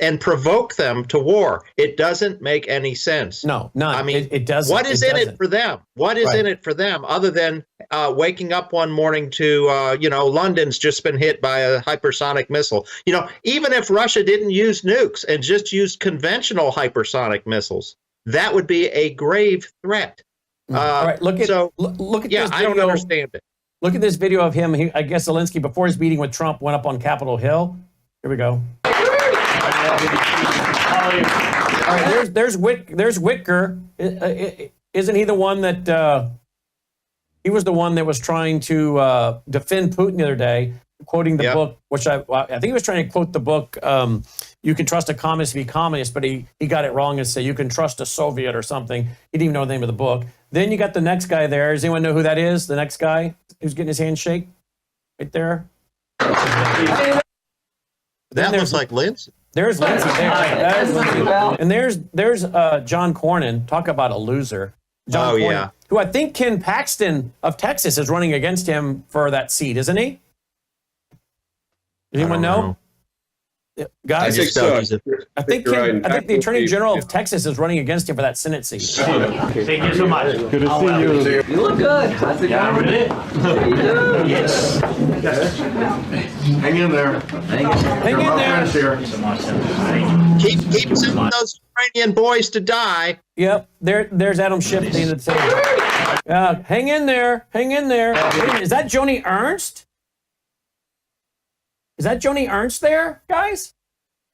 and provoke them to war? It doesn't make any sense. No, none. I mean, it doesn't. What is in it for them? What is in it for them other than waking up one morning to, London's just been hit by a hypersonic missile? Even if Russia didn't use nukes and just used conventional hypersonic missiles, that would be a grave threat. All right, look at this video. I don't understand it. Look at this video of him. I guess Zelensky, before his meeting with Trump, went up on Capitol Hill. Here we go. All right, there's Whitker. Isn't he the one that he was the one that was trying to defend Putin the other day, quoting the book, which I think he was trying to quote the book. You can trust a communist to be communist, but he got it wrong and say you can trust a Soviet or something. He didn't even know the name of the book. Then you got the next guy there. Does anyone know who that is? The next guy who's getting his hand shake right there. That looks like Lindsey. There's Lindsey there. And there's John Cornyn. Talk about a loser. John Cornyn, who I think Ken Paxton of Texas is running against him for that seat, isn't he? Does anyone know? Guys, I think the Attorney General of Texas is running against him for that Senate seat. Thank you so much. Good to see you. You look good. How's it going? Yes. Hang in there. Hang in there. Keep sending those Ukrainian boys to die. Yep, there's Adam Schiff at the end of the table. Hang in there. Hang in there. Is that Joni Ernst? Is that Joni Ernst there, guys?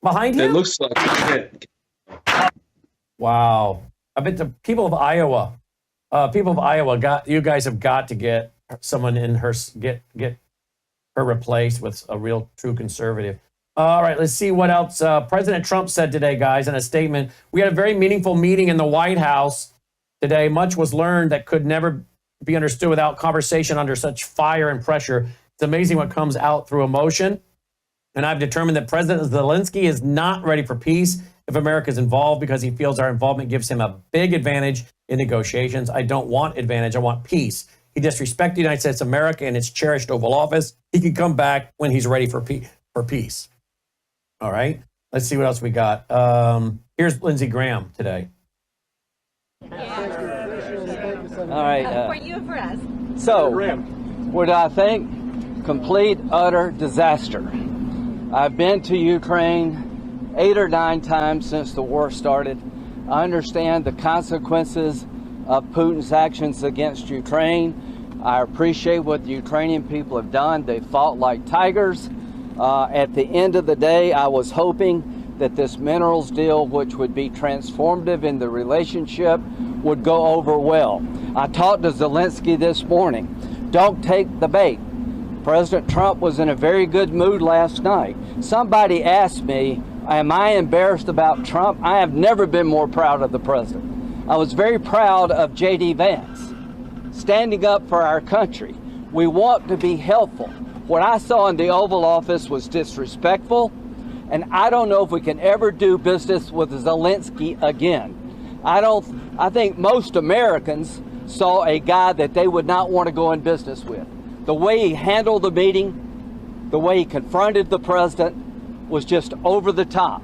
Behind him? It looks like. Wow. I bet the people of Iowa, you guys have got to get someone in her, get her replaced with a real true conservative. All right, let's see what else President Trump said today, guys, in a statement. We had a very meaningful meeting in the White House today. Much was learned that could never be understood without conversation under such fire and pressure. It's amazing what comes out through emotion. And I've determined that President Zelensky is not ready for peace if America is involved because he feels our involvement gives him a big advantage in negotiations. I don't want advantage. I want peace. He disrespected the United States of America and its cherished Oval Office. He can come back when he's ready for peace. All right. Let's see what else we got. Here's Lindsey Graham today. All right. For you, for us. So, what I think? Complete, utter disaster. I've been to Ukraine 8 or 9 times since the war started. I understand the consequences of Putin's actions against Ukraine. I appreciate what the Ukrainian people have done. They fought like tigers. At the end of the day, I was hoping that this minerals deal, which would be transformative in the relationship, would go over well. I talked to Zelensky this morning. Don't take the bait. President Trump was in a very good mood last night. Somebody asked me, am I embarrassed about Trump? I have never been more proud of the president. I was very proud of J.D. Vance, standing up for our country. We want to be helpful. What I saw in the Oval Office was disrespectful, and I don't know if we can ever do business with Zelensky again. I think most Americans saw a guy that they would not want to go in business with. The way he handled the meeting, the way he confronted the president was just over the top.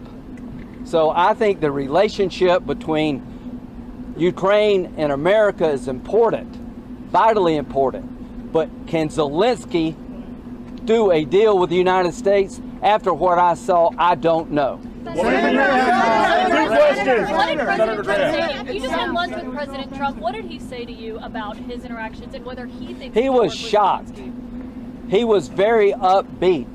So I think the relationship between Ukraine and America is important, vitally important. But can Zelensky do a deal with the United States? After what I saw, I don't know. What did President Trump say to you? You just had lunch with President Trump. What did he say to you about his interactions and whether he thinks he was shocked? He was very upbeat.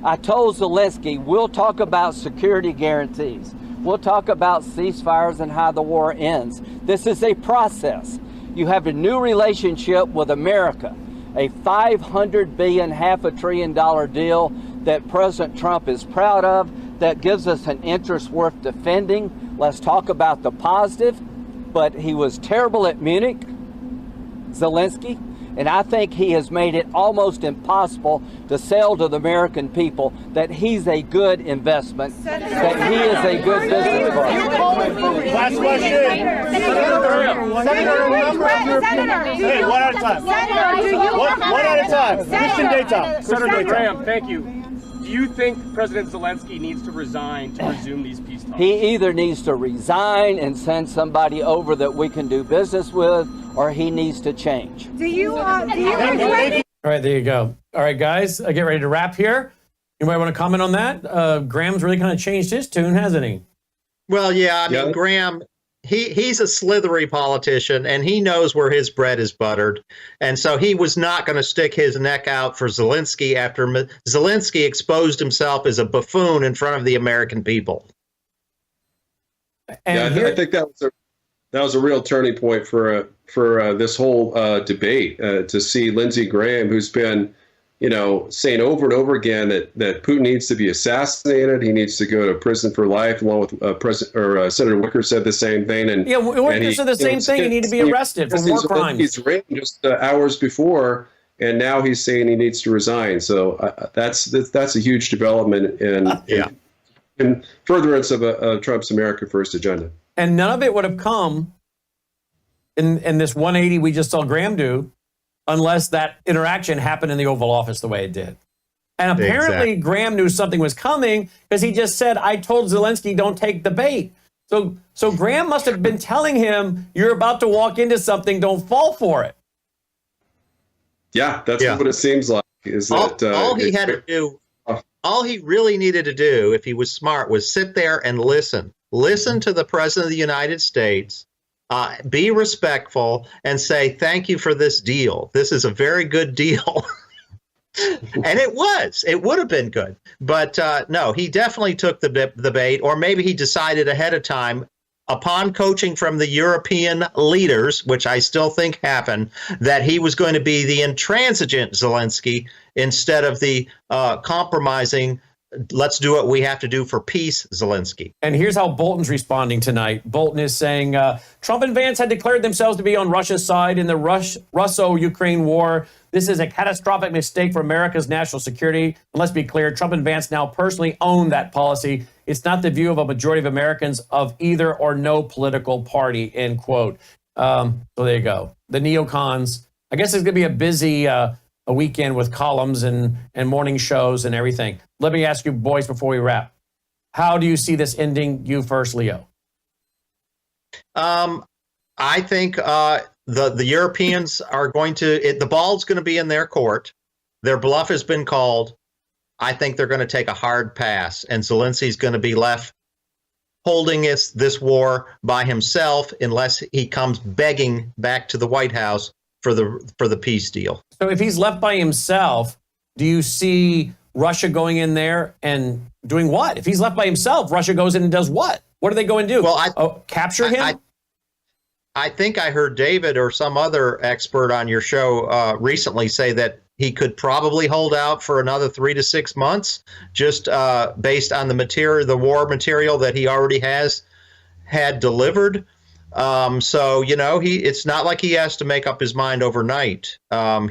I told Zelensky, we'll talk about security guarantees. We'll talk about ceasefires and how the war ends. This is a process. You have a new relationship with America, a $500 billion, half a $1 trillion deal that President Trump is proud of, that gives us an interest worth defending. Let's talk about the positive. But he was terrible at Munich, Zelensky, and I think he has made it almost impossible to sell to the American people that he's a good investment, that he is a good business partner. Last question. Hey, one at a time. One at a time. Christian Daytop. Senator Graham, thank you. Do you think President Zelensky needs to resign to resume these peace talks? He either needs to resign and send somebody over that we can do business with, or he needs to change. All right, there you go. All right, guys, get ready to wrap here. Anybody want to comment on that? Graham's really kind of changed his tune, hasn't he? Well, yeah, I mean, Graham, he's a slithery politician, and he knows where his bread is buttered. And so he was not going to stick his neck out for Zelensky after Zelensky exposed himself as a buffoon in front of the American people. And I think that was a real turning point for this whole debate, to see Lindsey Graham, who's been, saying over and over again that Putin needs to be assassinated. He needs to go to prison for life, along with Senator Wicker said the same thing. And Wicker said the same thing. He need to be arrested for war crimes. He's written just hours before, and now he's saying he needs to resign. So that's a huge development in furtherance of Trump's America First agenda. And none of it would have come in this 180 we just saw Graham do, unless that interaction happened in the Oval Office the way it did. And apparently Graham knew something was coming because he just said, I told Zelensky, don't take the bait. So Graham must have been telling him, you're about to walk into something, don't fall for it. Yeah, that's what it seems like. All he had to do, all he really needed to do, if he was smart, was sit there and listen. Listen to the President of the United States. Be respectful and say, thank you for this deal. This is a very good deal. And it would have been good. But no, he definitely took the bait, or maybe he decided ahead of time, upon coaching from the European leaders, which I still think happened, that he was going to be the intransigent Zelensky instead of the compromising, let's do what we have to do for peace, Zelensky. And here's how Bolton's responding tonight. Bolton is saying, Trump and Vance had declared themselves to be on Russia's side in the Russo-Ukraine war. This is a catastrophic mistake for America's national security. And let's be clear, Trump and Vance now personally own that policy. It's not the view of a majority of Americans of either or no political party, end quote. So there you go. The neocons. I guess it's going to be a busy a weekend with columns and morning shows and everything. Let me ask you, boys, before we wrap, how do you see this ending? You first, Leo. I think the Europeans are going to, the ball's going to be in their court. Their bluff has been called. I think they're going to take a hard pass, and Zelensky's going to be left holding this war by himself unless he comes begging back to the White House for the peace deal. So if he's left by himself, do you see Russia going in there and doing what? If he's left by himself, Russia goes in and does what? What are they going to do? Well, capture him? I think I heard David or some other expert on your show recently say that he could probably hold out for another 3 to 6 months, just based on the war material that he already had delivered. So, it's not like he has to make up his mind overnight.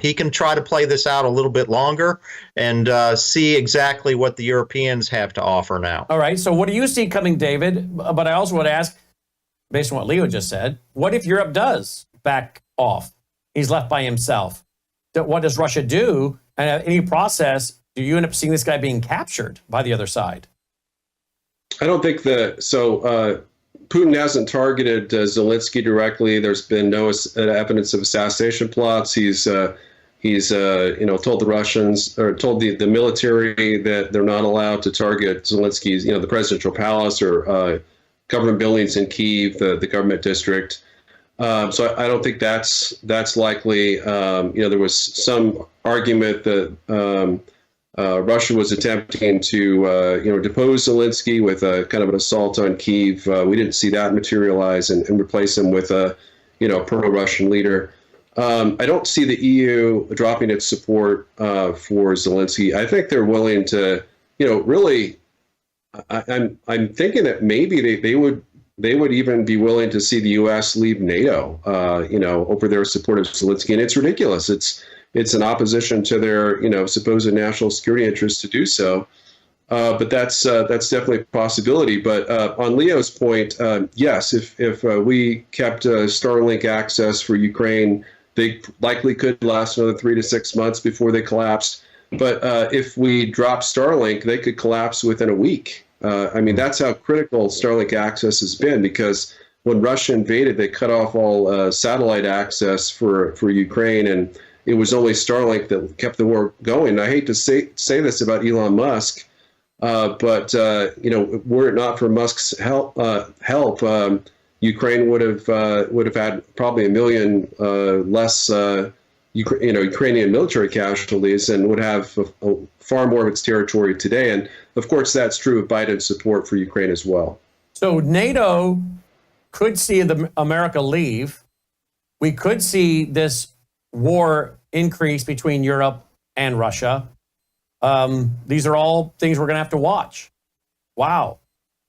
He can try to play this out a little bit longer and see exactly what the Europeans have to offer now. All right. So what do you see coming, David? But I also would ask, based on what Leo just said, what if Europe does back off? He's left by himself. What does Russia do? And any process, do you end up seeing this guy being captured by the other side? I don't think Putin hasn't targeted Zelensky directly. There's been no evidence of assassination plots. He's told the Russians or told the military that they're not allowed to target Zelensky's, the presidential palace or government buildings in Kyiv, the government district. So I don't think that's likely. There was some argument that Russia was attempting to, depose Zelensky with a kind of an assault on Kyiv. We didn't see that materialize and replace him with a, pro-Russian leader. I don't see the EU dropping its support for Zelensky. I think they're willing to, really. I'm thinking that maybe they would even be willing to see the U.S. leave NATO, over their support of Zelensky, and it's ridiculous. It's an opposition to their, supposed national security interests to do so. But that's definitely a possibility. But on Leo's point, yes, if we kept Starlink access for Ukraine, they likely could last another 3 to 6 months before they collapsed. But if we drop Starlink, they could collapse within a week. That's how critical Starlink access has been, because when Russia invaded, they cut off all satellite access for Ukraine, and it was only Starlink that kept the war going. And I hate to say this about Elon Musk, but were it not for Musk's help, Ukraine would have had probably 1 million less Ukrainian military casualties and would have far more of its territory today. And of course, that's true of Biden's support for Ukraine as well. So NATO could see America leave. We could see this war increase between Europe and Russia. These are all things we're going to have to watch. Wow.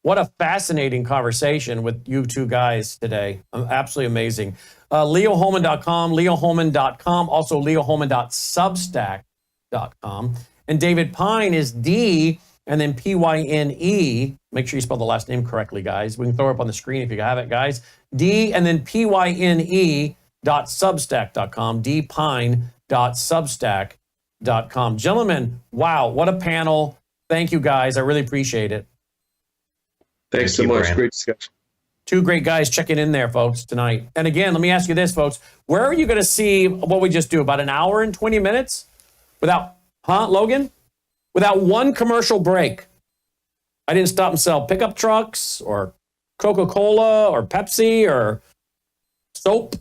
What a fascinating conversation with you two guys today. Absolutely amazing. LeoHolman.com, LeoHolman.com, also LeoHolman.substack.com. And David Pine is D and then Pyne. Make sure you spell the last name correctly, guys. We can throw it up on the screen if you have it, guys. D and then Pyne.substack.com, dpine.substack.com. Gentlemen, wow, what a panel. Thank you, guys. I really appreciate it. Thanks so much. Great discussion. Two great guys checking in there, folks, tonight. And again, let me ask you this, folks. Where are you going to see what we just do? About an hour and 20 minutes? Without, Logan? Without one commercial break. I didn't stop and sell pickup trucks or Coca-Cola or Pepsi or soap.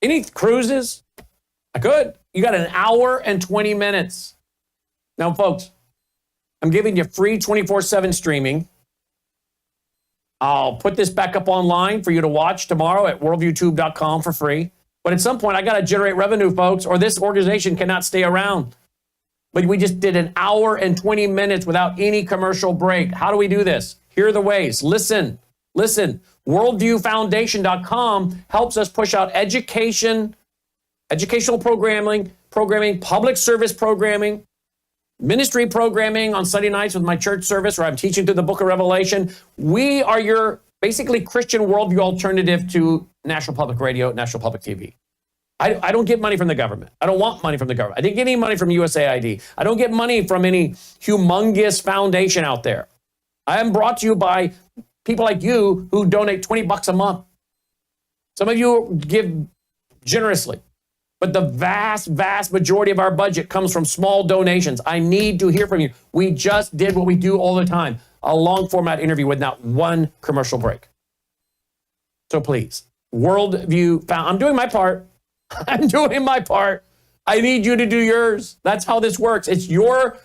Any cruises? I could. You got an hour and 20 minutes. Now, folks, I'm giving you free 24/7 streaming. I'll put this back up online for you to watch tomorrow at worldviewtube.com for free. But at some point, I got to generate revenue, folks, or this organization cannot stay around. But we just did an hour and 20 minutes without any commercial break. How do we do this? Here are the ways. Listen. Worldviewfoundation.com helps us push out educational programming, public service programming, ministry programming on Sunday nights with my church service where I'm teaching through the book of Revelation. We are your basically Christian worldview alternative to National Public Radio, National Public TV. I don't get money from the government. I don't want money from the government. I didn't get any money from USAID. I don't get money from any humongous foundation out there. I am brought to you by people like you who donate $20 a month. Some of you give generously. But the vast, vast majority of our budget comes from small donations. I need to hear from you. We just did what we do all the time, a long format interview with not one commercial break. So please, Worldview, I'm doing my part. I'm doing my part. I need you to do yours. That's how this works. It's your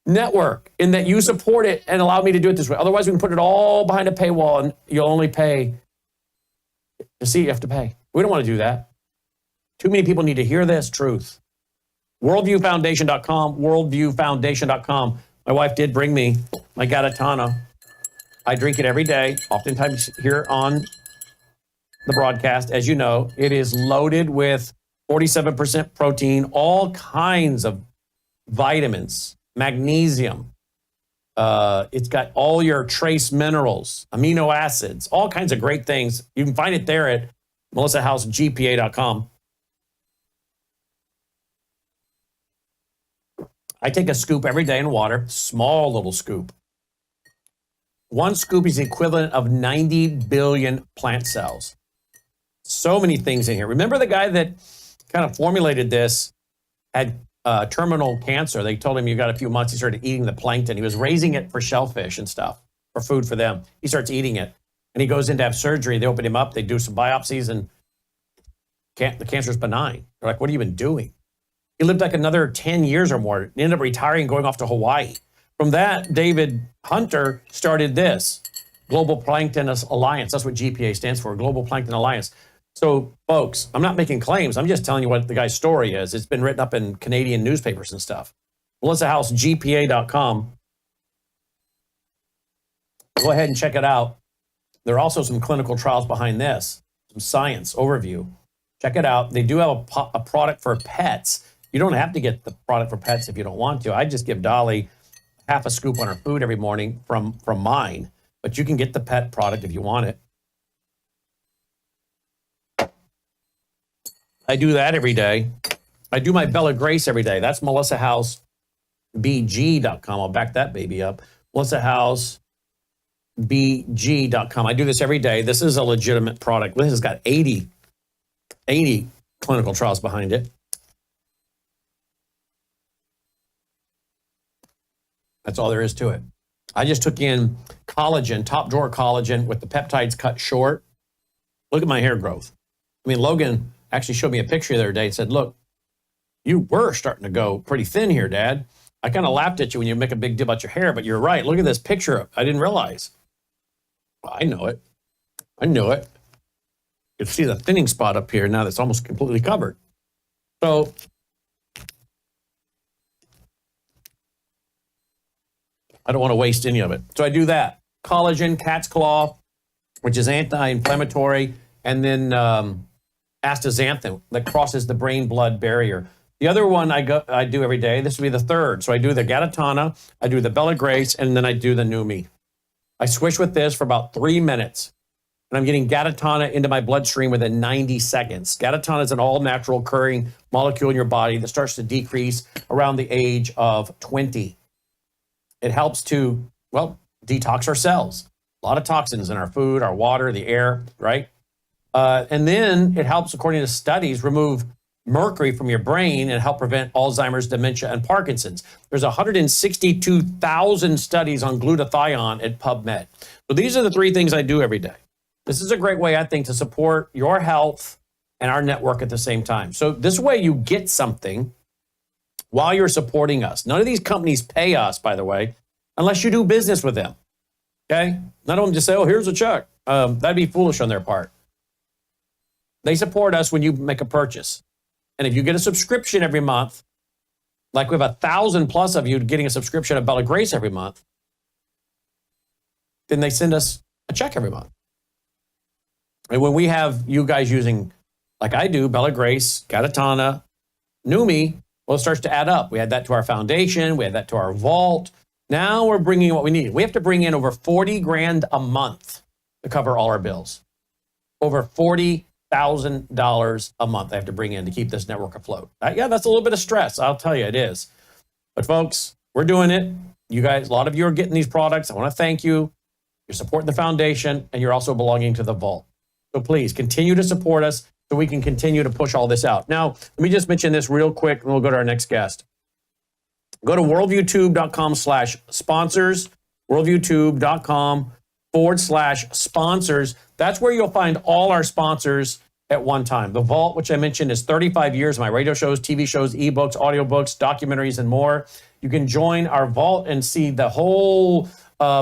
network in that you support it and allow me to do it this way. Otherwise, we can put it all behind a paywall and you'll only pay to see you have to pay. We don't want to do that. Too many people need to hear this truth. Worldviewfoundation.com, worldviewfoundation.com. My wife did bring me my Galatana. I drink it every day, oftentimes here on the broadcast. As you know, it is loaded with 47% protein, all kinds of vitamins, magnesium. It's got all your trace minerals, amino acids, all kinds of great things. You can find it there at melissahousegpa.com. I take a scoop every day in water, small little scoop. One scoop is the equivalent of 90 billion plant cells. So many things in here. Remember the guy that kind of formulated this had terminal cancer. They told him you got a few months. He started eating the plankton. He was raising it for shellfish and stuff, for food for them. He starts eating it, and he goes in to have surgery. They open him up. They do some biopsies, and the cancer's benign. They're like, what have you been doing? He lived like another 10 years or more. He ended up retiring and going off to Hawaii. From that, David Hunter started this, Global Plankton Alliance. That's what GPA stands for, Global Plankton Alliance. So, folks, I'm not making claims. I'm just telling you what the guy's story is. It's been written up in Canadian newspapers and stuff. melissahousegpa.com. Go ahead and check it out. There are also some clinical trials behind this, some science overview. Check it out. They do have a product for pets. You don't have to get the product for pets if you don't want to. I just give Dolly half a scoop on her food every morning from mine, but you can get the pet product if you want it. I do that every day. I do my Bella Grace every day. That's melissahousebg.com. I'll back that baby up. melissahousebg.com. I do this every day. This is a legitimate product. This has got 80 clinical trials behind it. That's all there is to it. I just took in collagen, top drawer collagen with the peptides cut short. Look at my hair growth. I mean, Logan actually showed me a picture the other day and said, look, you were starting to go pretty thin here, Dad. I kind of laughed at you when you make a big deal about your hair, but you're right. Look at this picture. I didn't realize. Well, I know it. I knew it. You can see the thinning spot up here now that's almost completely covered. So I don't want to waste any of it. So I do that. Collagen, cat's claw, which is anti-inflammatory, and then astaxanthin that crosses the brain-blood barrier. The other one I do every day, this would be the third. So I do the Gatatana, I do the Bella Grace, and then I do the Numi. I swish with this for about 3 minutes, and I'm getting Gatatana into my bloodstream within 90 seconds. Gatatana is an all-natural occurring molecule in your body that starts to decrease around the age of 20. It helps to, well, detox our cells. A lot of toxins in our food, our water, the air, right? And then it helps, according to studies, remove mercury from your brain and help prevent Alzheimer's, dementia, and Parkinson's. There's 162,000 studies on glutathione at PubMed. So these are the three things I do every day. This is a great way, I think, to support your health and our network at the same time. So this way you get something while you're supporting us. None of these companies pay us, by the way, unless you do business with them, okay? None of them just say, oh, here's a check. That'd be foolish on their part. They support us when you make a purchase. And if you get a subscription every month, like we have 1,000 plus of you getting a subscription of Bella Grace every month, then they send us a check every month. And when we have you guys using, like I do, Bella Grace, Gatatana, Numi, well, it starts to add up. We add that to our foundation. We add that to our vault. Now we're bringing what we need. We have to bring in over 40 grand a month to cover all our bills. Over $40,000 a month I have to bring in to keep this network afloat. Yeah, that's a little bit of stress. I'll tell you, it is. But folks, we're doing it. You guys, a lot of you are getting these products. I want to thank you. You're supporting the foundation, and you're also belonging to the vault. So please continue to support us so we can continue to push all this out. Now, let me just mention this real quick, and we'll go to our next guest. Go to worldviewtube.com/sponsors, worldviewtube.com/sponsors. That's where you'll find all our sponsors at one time. The Vault, which I mentioned, is 35 years of my radio shows, TV shows, ebooks, audiobooks, documentaries, and more. You can join our Vault and see the whole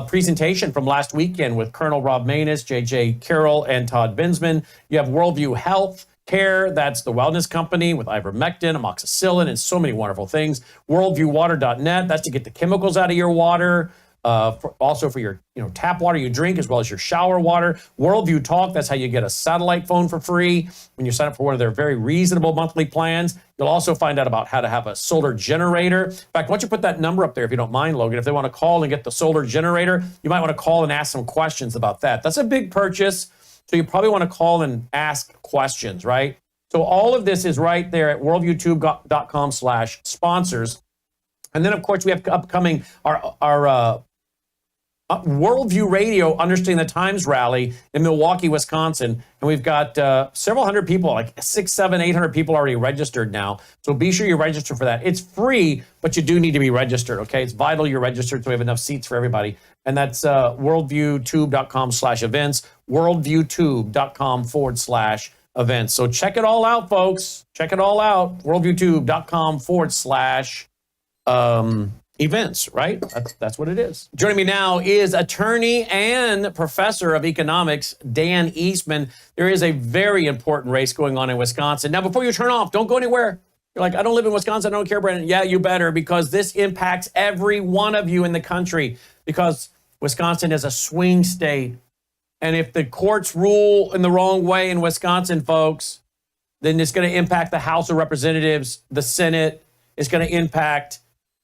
presentation from last weekend with Colonel Rob Maness, JJ Carroll, and Todd Bensman. You have Worldview Health Care. That's the wellness company with ivermectin, amoxicillin, and so many wonderful things. Worldviewwater.net. That's to get the chemicals out of your water. also for your tap water you drink, as well as your shower water. Worldview Talk, that's how you get a satellite phone for free when you sign up for one of their very reasonable monthly plans. You'll also find out about how to have a solar generator. In fact, why don't you put that number up there if you don't mind, Logan? If they want to call and get the solar generator, you might want to call and ask some questions about that. That's a big purchase, so you probably want to call and ask questions, right? So all of this is right there at worldviewtube.com/sponsors. And then, of course, we have upcoming our Worldview Radio Understanding the Times rally in Milwaukee, Wisconsin. And we've got several hundred people, like 600, 700, 800 people already registered now. So be sure you register for that. It's free, but you do need to be registered, okay? It's vital you're registered so we have enough seats for everybody. And that's worldviewtube.com/events, worldviewtube.com/events. So check it all out, folks. Check it all out. worldviewtube.com/events, right? That's what it is. Joining me now is attorney and professor of economics, Dan Eastman. There is a very important race going on in Wisconsin. Now, before you turn off, don't go anywhere. You're like, I don't live in Wisconsin, I don't care, Brandon. Yeah, you better, because this impacts every one of you in the country, because Wisconsin is a swing state. And if the courts rule in the wrong way in Wisconsin, folks, then it's going to impact the House of Representatives, the Senate. It's going to impact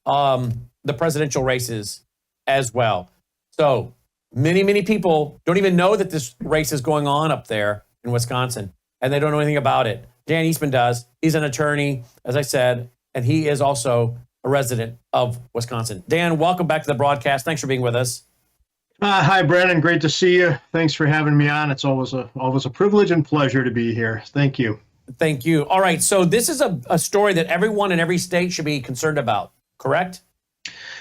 the presidential races as well. So many people don't even know that this race is going on up there in Wisconsin, and they don't know anything about it. Dan Eastman does. He's an attorney, as I said, and he is also a resident of Wisconsin. Dan, welcome back to the broadcast. Thanks for being with us. Hi, Brandon. Great to see you. Thanks for having me on. It's always a privilege and pleasure to be here. Thank you. Thank you. All right. So this is a story that everyone in every state should be concerned about, correct?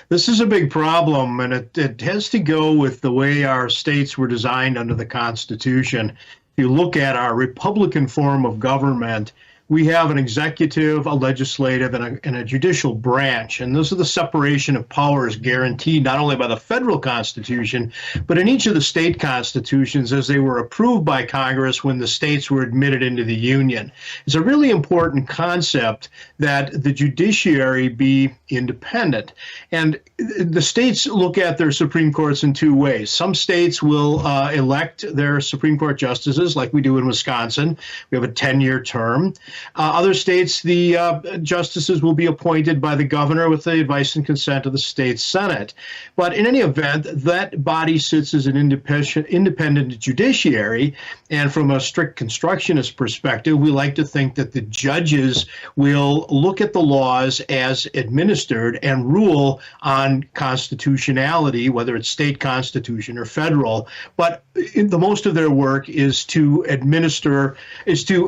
This is a big problem, and it has to go with the way our states were designed under the Constitution. If you look at our Republican form of government, we have an executive, a legislative, and a judicial branch. And those are the separation of powers guaranteed not only by the federal Constitution, but in each of the state constitutions as they were approved by Congress when the states were admitted into the Union. It's a really important concept that the judiciary be independent. And the states look at their Supreme Courts in two ways. Some states will elect their Supreme Court justices, like we do in Wisconsin. We have a 10-year term. Other states, the justices will be appointed by the governor with the advice and consent of the state Senate. But in any event, that body sits as an independent judiciary. And from a strict constructionist perspective, we like to think that the judges will look at the laws as administered and rule on constitutionality, whether it's state constitution or federal. But the most of their work is to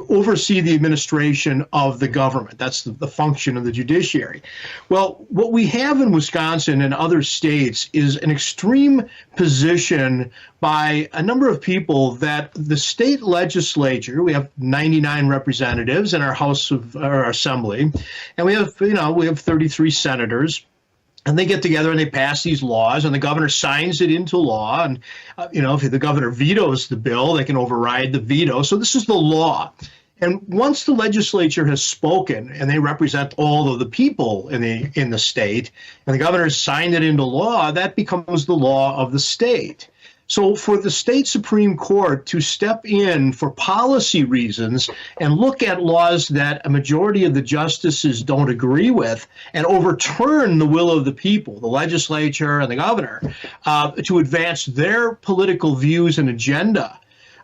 oversee the administration of the government. That's the function of the judiciary. Well, what we have in Wisconsin and other states is an extreme position by a number of people that the state legislature, we have 99 representatives in our House of our Assembly, and we have 33 senators. And they get together and they pass these laws, and the governor signs it into law. And, if the governor vetoes the bill, they can override the veto. So this is the law. And once the legislature has spoken, and they represent all of the people in the state, and the governor has signed it into law, that becomes the law of the state. So for the state Supreme Court to step in for policy reasons and look at laws that a majority of the justices don't agree with and overturn the will of the people, the legislature and the governor, to advance their political views and agenda,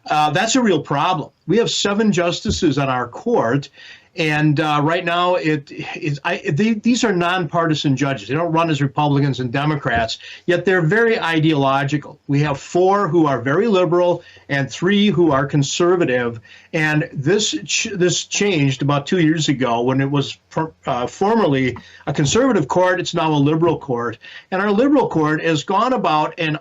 that's a real problem. We have 7 justices on our court, and right now these are nonpartisan judges. They don't run as Republicans and Democrats, yet they're very ideological. We have 4 who are very liberal and 3 who are conservative. And this changed about 2 years ago when it was formerly a conservative court. It's now a liberal court. And our liberal court has gone about and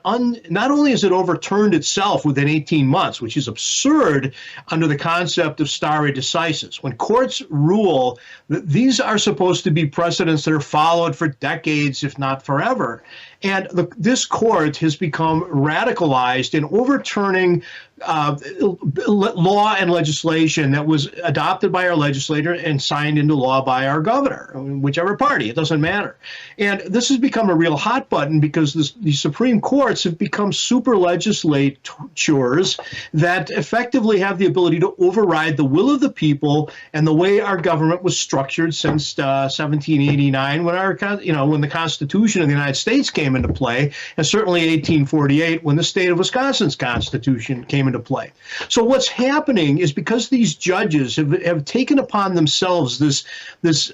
not only has it overturned itself within 18 months, which is absurd under the concept of stare decisis. When courts rule, these are supposed to be precedents that are followed for decades, if not forever. And this court has become radicalized in overturning law and legislation that was adopted by our legislator and signed into law by our governor, whichever party, it doesn't matter. And this has become a real hot button because the Supreme Courts have become super legislatures that effectively have the ability to override the will of the people and the way our government was structured since 1789, when the Constitution of the United States came into play, and certainly 1848 when the state of Wisconsin's Constitution came into play. So what's happening is because these judges have taken upon themselves this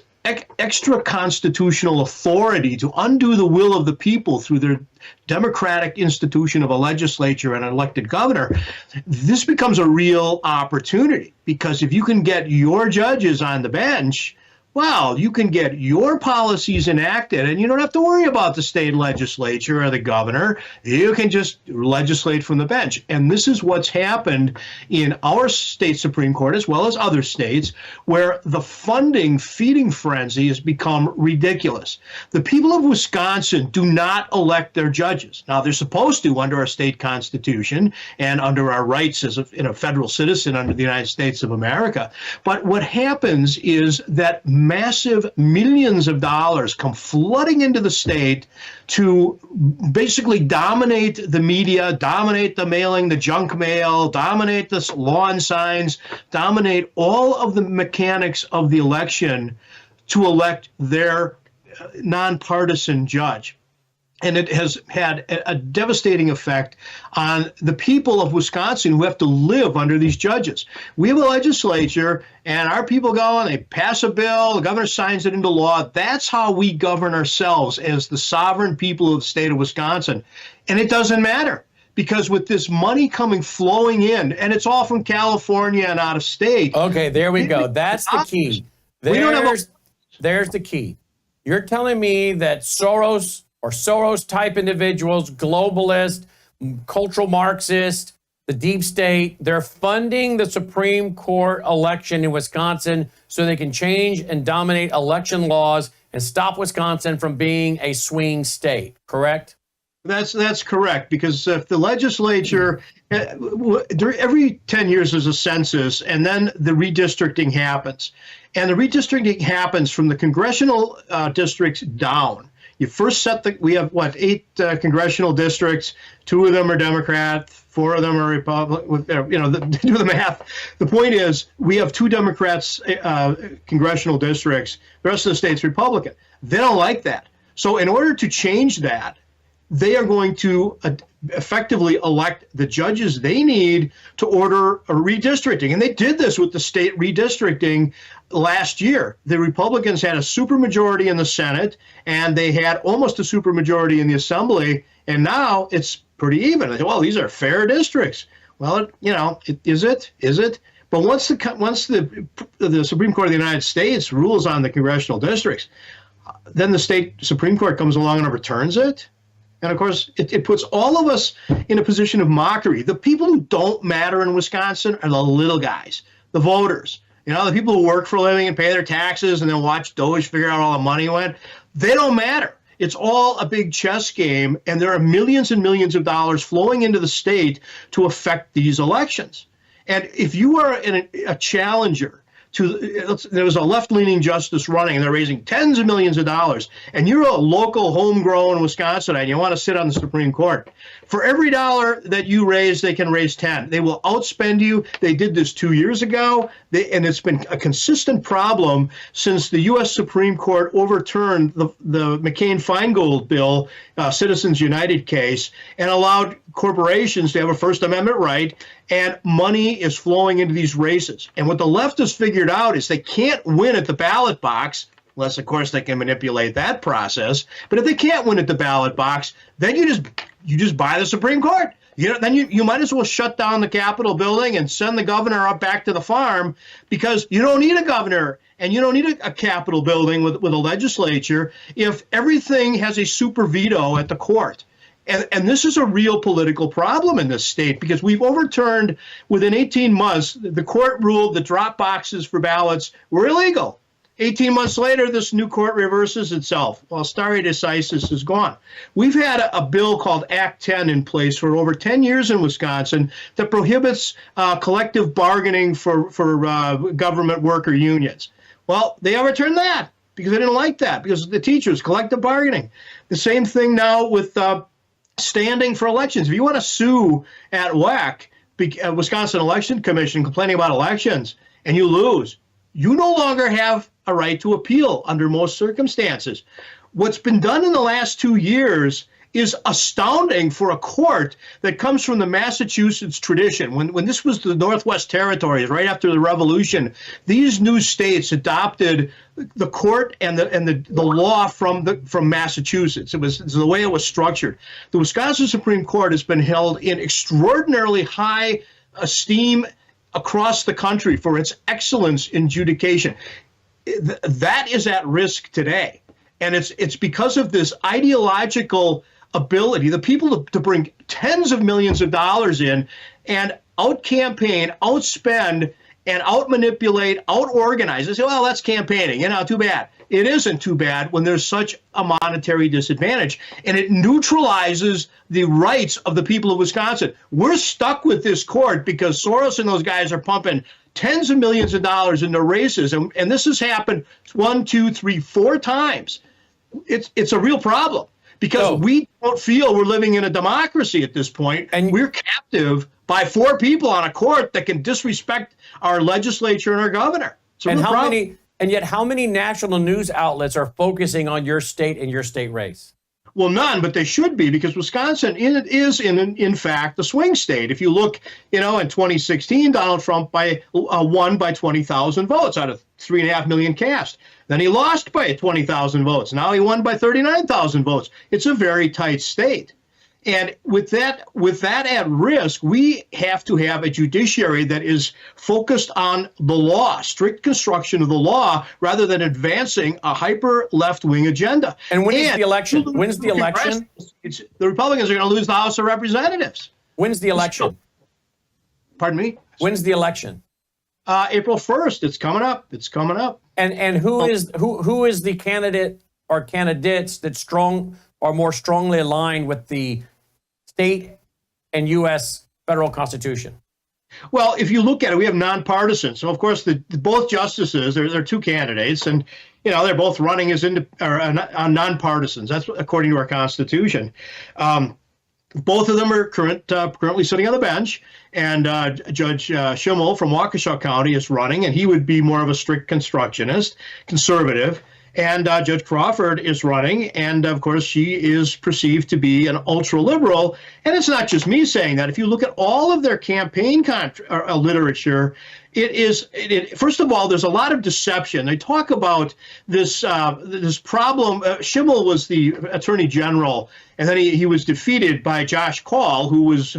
extra constitutional authority to undo the will of the people through their democratic institution of a legislature and an elected governor, this becomes a real opportunity, because if you can get your judges on the bench, well, you can get your policies enacted and you don't have to worry about the state legislature or the governor. You can just legislate from the bench. And this is what's happened in our state Supreme Court, as well as other states, where the feeding frenzy has become ridiculous. The people of Wisconsin do not elect their judges. Now, they're supposed to under our state constitution and under our rights as a federal citizen under the United States of America. But what happens is that massive millions of dollars come flooding into the state to basically dominate the media, dominate the mailing, the junk mail, dominate the lawn signs, dominate all of the mechanics of the election to elect their nonpartisan judge. And it has had a devastating effect on the people of Wisconsin who have to live under these judges. We have a legislature, and our people go and they pass a bill, the governor signs it into law. That's how we govern ourselves as the sovereign people of the state of Wisconsin. And it doesn't matter, because with this money flowing in, and it's all from California and out of state. Okay, there we go. That's the key. There's the key. You're telling me that Soros or Soros-type individuals, globalists, cultural Marxists, the deep state, they're funding the Supreme Court election in Wisconsin so they can change and dominate election laws and stop Wisconsin from being a swing state, correct? That's correct, because if the legislature, every 10 years there's a census, and then the redistricting happens. And the redistricting happens from the congressional districts down. You first we have, 8 congressional districts, 2 of them are Democrat, 4 of them are Republican, do the math. The point is, we have 2 Democrats congressional districts, the rest of the state's Republican. They don't like that. So in order to change that, they are going to effectively elect the judges they need to order a redistricting. And they did this with the state redistricting last year. The Republicans had a supermajority in the Senate, and they had almost a supermajority in the Assembly, and now it's pretty even. They say, well, these are fair districts. Well, is it? But once the Supreme Court of the United States rules on the congressional districts, then the state Supreme Court comes along and overturns it. And of course, it puts all of us in a position of mockery. The people who don't matter in Wisconsin are the little guys, the voters. The people who work for a living and pay their taxes and then watch Doge figure out all the money went. They don't matter. It's all a big chess game, and there are millions and millions of dollars flowing into the state to affect these elections. And if you are a challenger there was a left-leaning justice running, and they're raising tens of millions of dollars, and you're a local, homegrown Wisconsinite, and you want to sit on the Supreme Court, for every dollar that you raise, they can raise 10. They will outspend you. They did this 2 years ago, and it's been a consistent problem since the U.S. Supreme Court overturned the McCain-Feingold bill, Citizens United case, and allowed corporations to have a First Amendment right, and money is flowing into these races. And what the left has figured out is they can't win at the ballot box, unless, of course, they can manipulate that process. But if they can't win at the ballot box, then you just buy the Supreme Court. Then you might as well shut down the Capitol building and send the governor up back to the farm, because you don't need a governor and you don't need a Capitol building with a legislature if everything has a super veto at the court. And this is a real political problem in this state, because we've overturned, within 18 months, the court ruled that drop boxes for ballots were illegal. 18 months later, this new court reverses itself. Well, stare decisis is gone. We've had a bill called Act 10 in place for over 10 years in Wisconsin that prohibits collective bargaining for government worker unions. Well, they overturned that because they didn't like that, because the teachers, collective bargaining. The same thing now with standing for elections. If you want to sue at WEC, Wisconsin Election Commission, complaining about elections, and you lose, you no longer have a right to appeal under most circumstances. What's been done in the last 2 years is astounding for a court that comes from the Massachusetts tradition. When this was the Northwest Territories, right after the Revolution, these new states adopted the court and the law from Massachusetts. It's the way it was structured. The Wisconsin Supreme Court has been held in extraordinarily high esteem across the country for its excellence in adjudication. That is at risk today. And it's because of this ideological ability, the people to bring tens of millions of dollars in and out-campaign, outspend, and out-manipulate, out-organize. They say, well, that's campaigning. Too bad. It isn't too bad when there's such a monetary disadvantage. And it neutralizes the rights of the people of Wisconsin. We're stuck with this court because Soros and those guys are pumping tens of millions of dollars into races. And this has happened 1, 2, 3, 4 times. It's a real problem because we don't feel we're living in a democracy at this point. And we're captive by 4 people on a court that can disrespect our legislature and our governor. And yet how many national news outlets are focusing on your state and your state race? Well, none, but they should be, because Wisconsin is in fact the swing state. If you look, in 2016, Donald Trump won by 20,000 votes out of 3.5 million cast. Then he lost by 20,000 votes. Now he won by 39,000 votes. It's a very tight state. And with that at risk, we have to have a judiciary that is focused on the law, strict construction of the law, rather than advancing a hyper left-wing agenda. And when's the election? When's the election? The Republicans are going to lose the House of Representatives. When's the election? Pardon me? When's the election? April 1st. It's coming up. It's coming up. And who is the candidate or candidates that are more strongly aligned with the state and U.S. federal constitution? Well, if you look at it, we have nonpartisan. So, of course, both justices, there are 2 candidates, and they're both running as nonpartisans. That's according to our Constitution. Both of them are currently sitting on the bench, and Judge Schimmel from Waukesha County is running, and he would be more of a strict constructionist, conservative. And Judge Crawford is running, and of course she is perceived to be an ultra-liberal. And it's not just me saying that. If you look at all of their campaign literature, first of all, there's a lot of deception. They talk about this problem. Schimmel was the attorney general, and then he was defeated by Josh Kaul, who was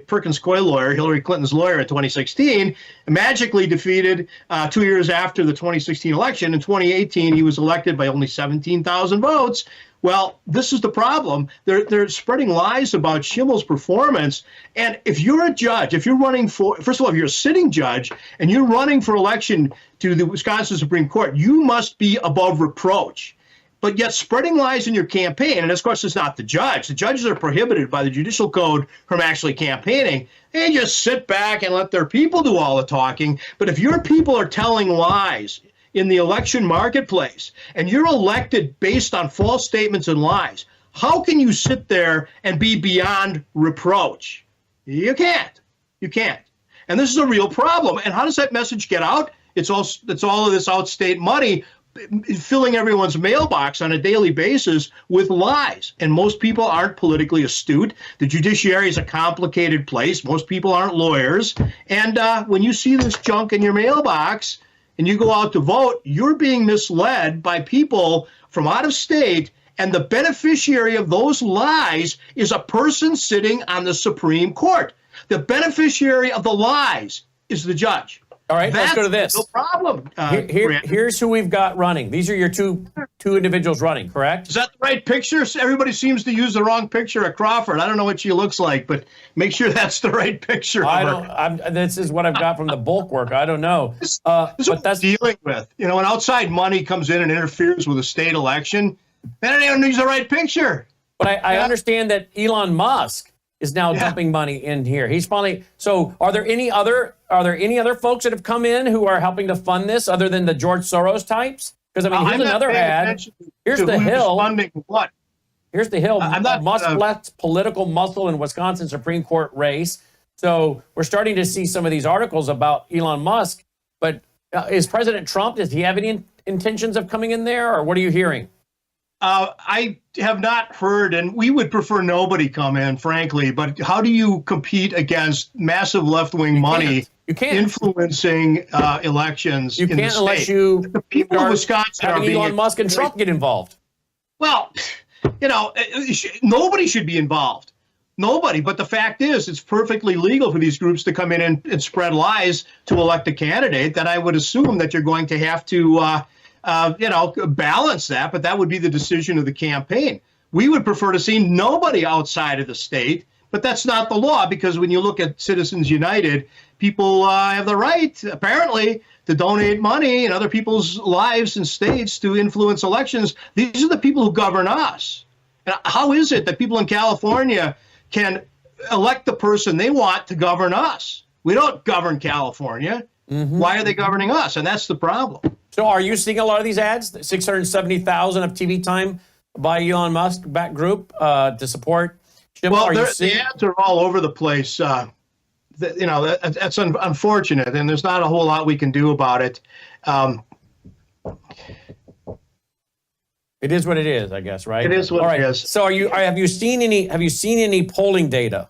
Perkins Coie lawyer, Hillary Clinton's lawyer in 2016, magically defeated 2 years after the 2016 election. In 2018, he was elected by only 17,000 votes. Well, this is the problem. They're spreading lies about Schimmel's performance. And if you're a judge, if you're running first of all, if you're a sitting judge and you're running for election to the Wisconsin Supreme Court, you must be above reproach. But yet spreading lies in your campaign, and of course it's not the judge. The judges are prohibited by the judicial code from actually campaigning. They just sit back and let their people do all the talking. But if your people are telling lies in the election marketplace, and you're elected based on false statements and lies, how can you sit there and be beyond reproach? You can't. You can't. And this is a real problem. And how does that message get out? It's all of this outstate money filling everyone's mailbox on a daily basis with lies. And most people aren't politically astute. The judiciary is a complicated place. Most people aren't lawyers. And when you see this junk in your mailbox, and you go out to vote, you're being misled by people from out of state, and the beneficiary of those lies is a person sitting on the Supreme Court. The beneficiary of the lies is the judge. All right, let's go to this. No problem. Here's who we've got running. These are your two individuals running, correct? Is that the right picture? Everybody seems to use the wrong picture of Crawford. I don't know what she looks like, but make sure that's the right picture of her. This is what I've got from the bulk work. I don't know. This is what that's dealing with. You know, when outside money comes in and interferes with a state election, they don't even use the right picture. But I understand that Elon Musk is now dumping money in here. He's finally. So, are there any other folks that have come in who are helping to fund this other than the George Soros types? Because I mean, here's another ad. Here's the Hill. Funding what? Here's the Hill. Musk left political muscle in Wisconsin Supreme Court race. So we're starting to see some of these articles about Elon Musk. But is President Trump? Does he have any intentions of coming in there, or what are you hearing? I have not heard, and we would prefer nobody come in, frankly. But how do you compete against massive left-wing money influencing elections in the state? Unless you the people of Wisconsin having are being Elon Musk and Trump get involved. Well, you know, nobody should be involved. Nobody. But the fact is, it's perfectly legal for these groups to come in and spread lies to elect a candidate. That I would assume that you're going to have to balance that, but that would be the decision of the campaign. We would prefer to see nobody outside of the state, but that's not the law, because when you look at Citizens United, people have the right, apparently, to donate money in other people's lives and states to influence elections. These are the people who govern us. And how is it that people in California can elect the person they want to govern us? We don't govern California. Mm-hmm. Why are they governing us? And that's the problem. So are you seeing a lot of these ads? 670,000 of TV time by Elon Musk back group to support Jim? Well, the ads are all over the place. That's unfortunate, and there's not a whole lot we can do about it. It is what it is, I guess, right? It is what it is. So have you seen any polling data?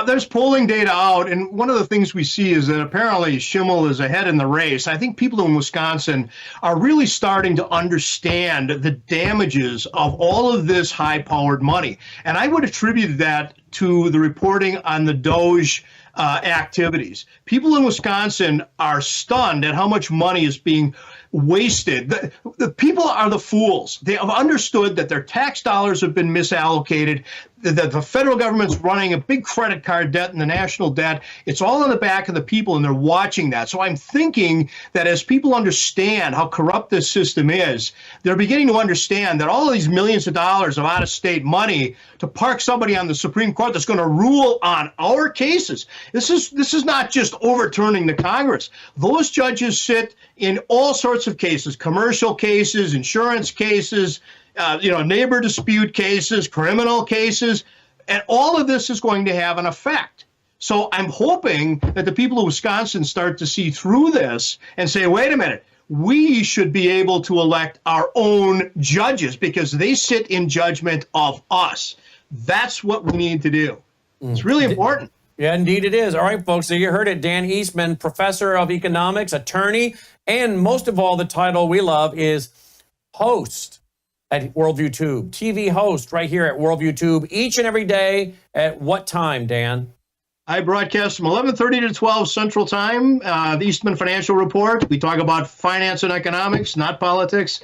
There's polling data out, and one of the things we see is that apparently Schimmel is ahead in the race. I think people in Wisconsin are really starting to understand the damages of all of this high-powered money. And I would attribute that to the reporting on the Doge activities. People in Wisconsin are stunned at how much money is being wasted. The people are the fools. They have understood that their tax dollars have been misallocated, that the federal government's running a big credit card debt and the national debt. It's all on the back of the people, and they're watching that. So I'm thinking that as people understand how corrupt this system is, they're beginning to understand that all of these millions of dollars of out-of-state money to park somebody on the Supreme Court that's going to rule on our cases. This is not just overturning the Congress. Those judges sit in all sorts of cases, commercial cases, insurance cases, neighbor dispute cases, criminal cases, and all of this is going to have an effect. So I'm hoping that the people of Wisconsin start to see through this and say, wait a minute, we should be able to elect our own judges because they sit in judgment of us. That's what we need to do. It's really important. Yeah, indeed it is. All right, folks, so you heard it. Dan Eastman, professor of economics, attorney, and most of all, the title we love is host at Worldview Tube. TV host right here at Worldview Tube each and every day. At what time, Dan? I broadcast from 11:30 to 12 Central Time, the Eastman Financial Report. We talk about finance and economics, not politics,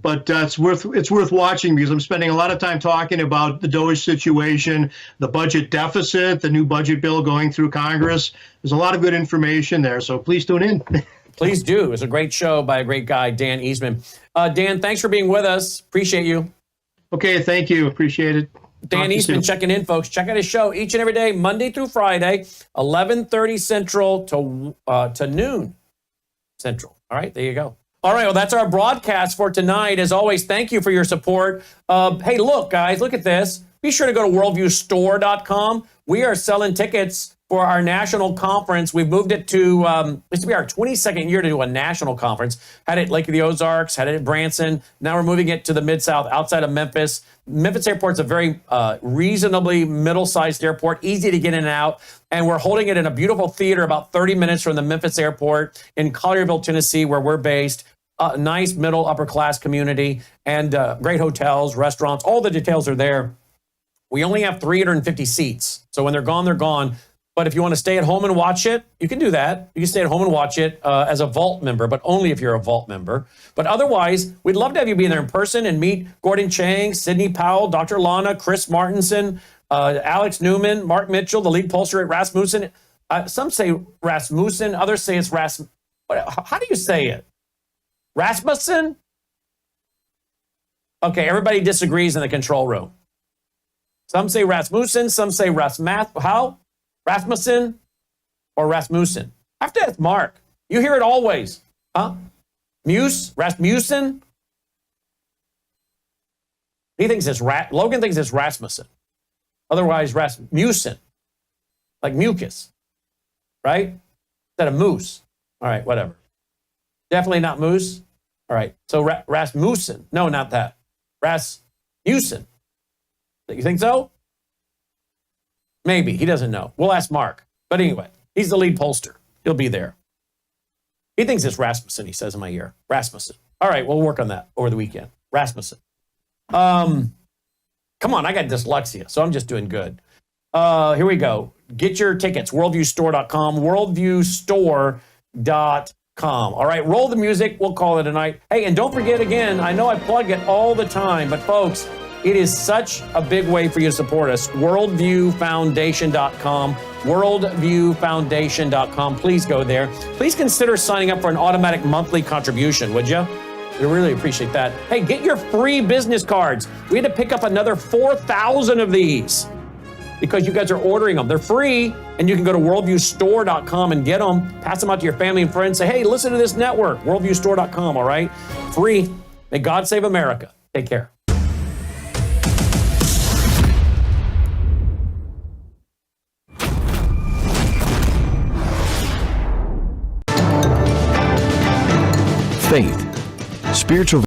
but it's worth watching because I'm spending a lot of time talking about the Doge situation, the budget deficit, the new budget bill going through Congress. There's a lot of good information there, so please tune in. Please do. It's a great show by a great guy, Dan Eastman. Dan, thanks for being with us. Appreciate you. Okay, thank you. Appreciate it. Dan Eastman checking in, folks. Check out his show each and every day, Monday through Friday, 11:30 Central to noon Central. All right, there you go. All right, well, that's our broadcast for tonight. As always, thank you for your support. Hey, look, guys, look at this. Be sure to go to worldviewstore.com. We are selling tickets for our national conference. We've moved it to, this will be our 22nd year to do a national conference. Had it at Lake of the Ozarks, had it at Branson. Now we're moving it to the Mid-South outside of Memphis. Memphis Airport's a very reasonably middle-sized airport, easy to get in and out. And we're holding it in a beautiful theater about 30 minutes from the Memphis Airport in Collierville, Tennessee, where we're based. A nice middle upper class community and great hotels, restaurants, all the details are there. We only have 350 seats. So when they're gone, they're gone. But if you want to stay at home and watch it, you can do that. You can stay at home and watch it as a Vault member, but only if you're a Vault member. But otherwise, we'd love to have you be there in person and meet Gordon Chang, Sidney Powell, Dr. Lana, Chris Martenson, Alex Newman, Mark Mitchell, the lead pollster at Rasmussen. Some say Rasmussen, others say it's how do you say it? Rasmussen? Okay, everybody disagrees in the control room. Some say Rasmussen, some say how? Rasmussen or Rasmussen? I have to ask Mark. You hear it always. Huh? Rasmussen? He thinks it's Logan thinks it's Rasmussen. Otherwise, Rasmussen. Like mucus. Right? Instead of moose. All right, whatever. Definitely not moose. All right. So Rasmussen. No, not that. Rasmussen. You think so? Maybe. He doesn't know. We'll ask Mark. But anyway, he's the lead pollster. He'll be there. He thinks it's Rasmussen, he says in my ear. Rasmussen. All right, we'll work on that over the weekend. Rasmussen. Come on, I got dyslexia, so I'm just doing good. Here we go. Get your tickets. Worldviewstore.com. Worldviewstore.com. All right, roll the music. We'll call it a night. Hey, and don't forget again, I know I plug it all the time, but folks, it is such a big way for you to support us. Worldviewfoundation.com. Worldviewfoundation.com. Please go there. Please consider signing up for an automatic monthly contribution, would you? We really appreciate that. Hey, get your free business cards. We had to pick up another 4,000 of these because you guys are ordering them. They're free, and you can go to worldviewstore.com and get them. Pass them out to your family and friends. Say, hey, listen to this network. Worldviewstore.com, all right? Free. May God save America. Take care. Faith, spiritual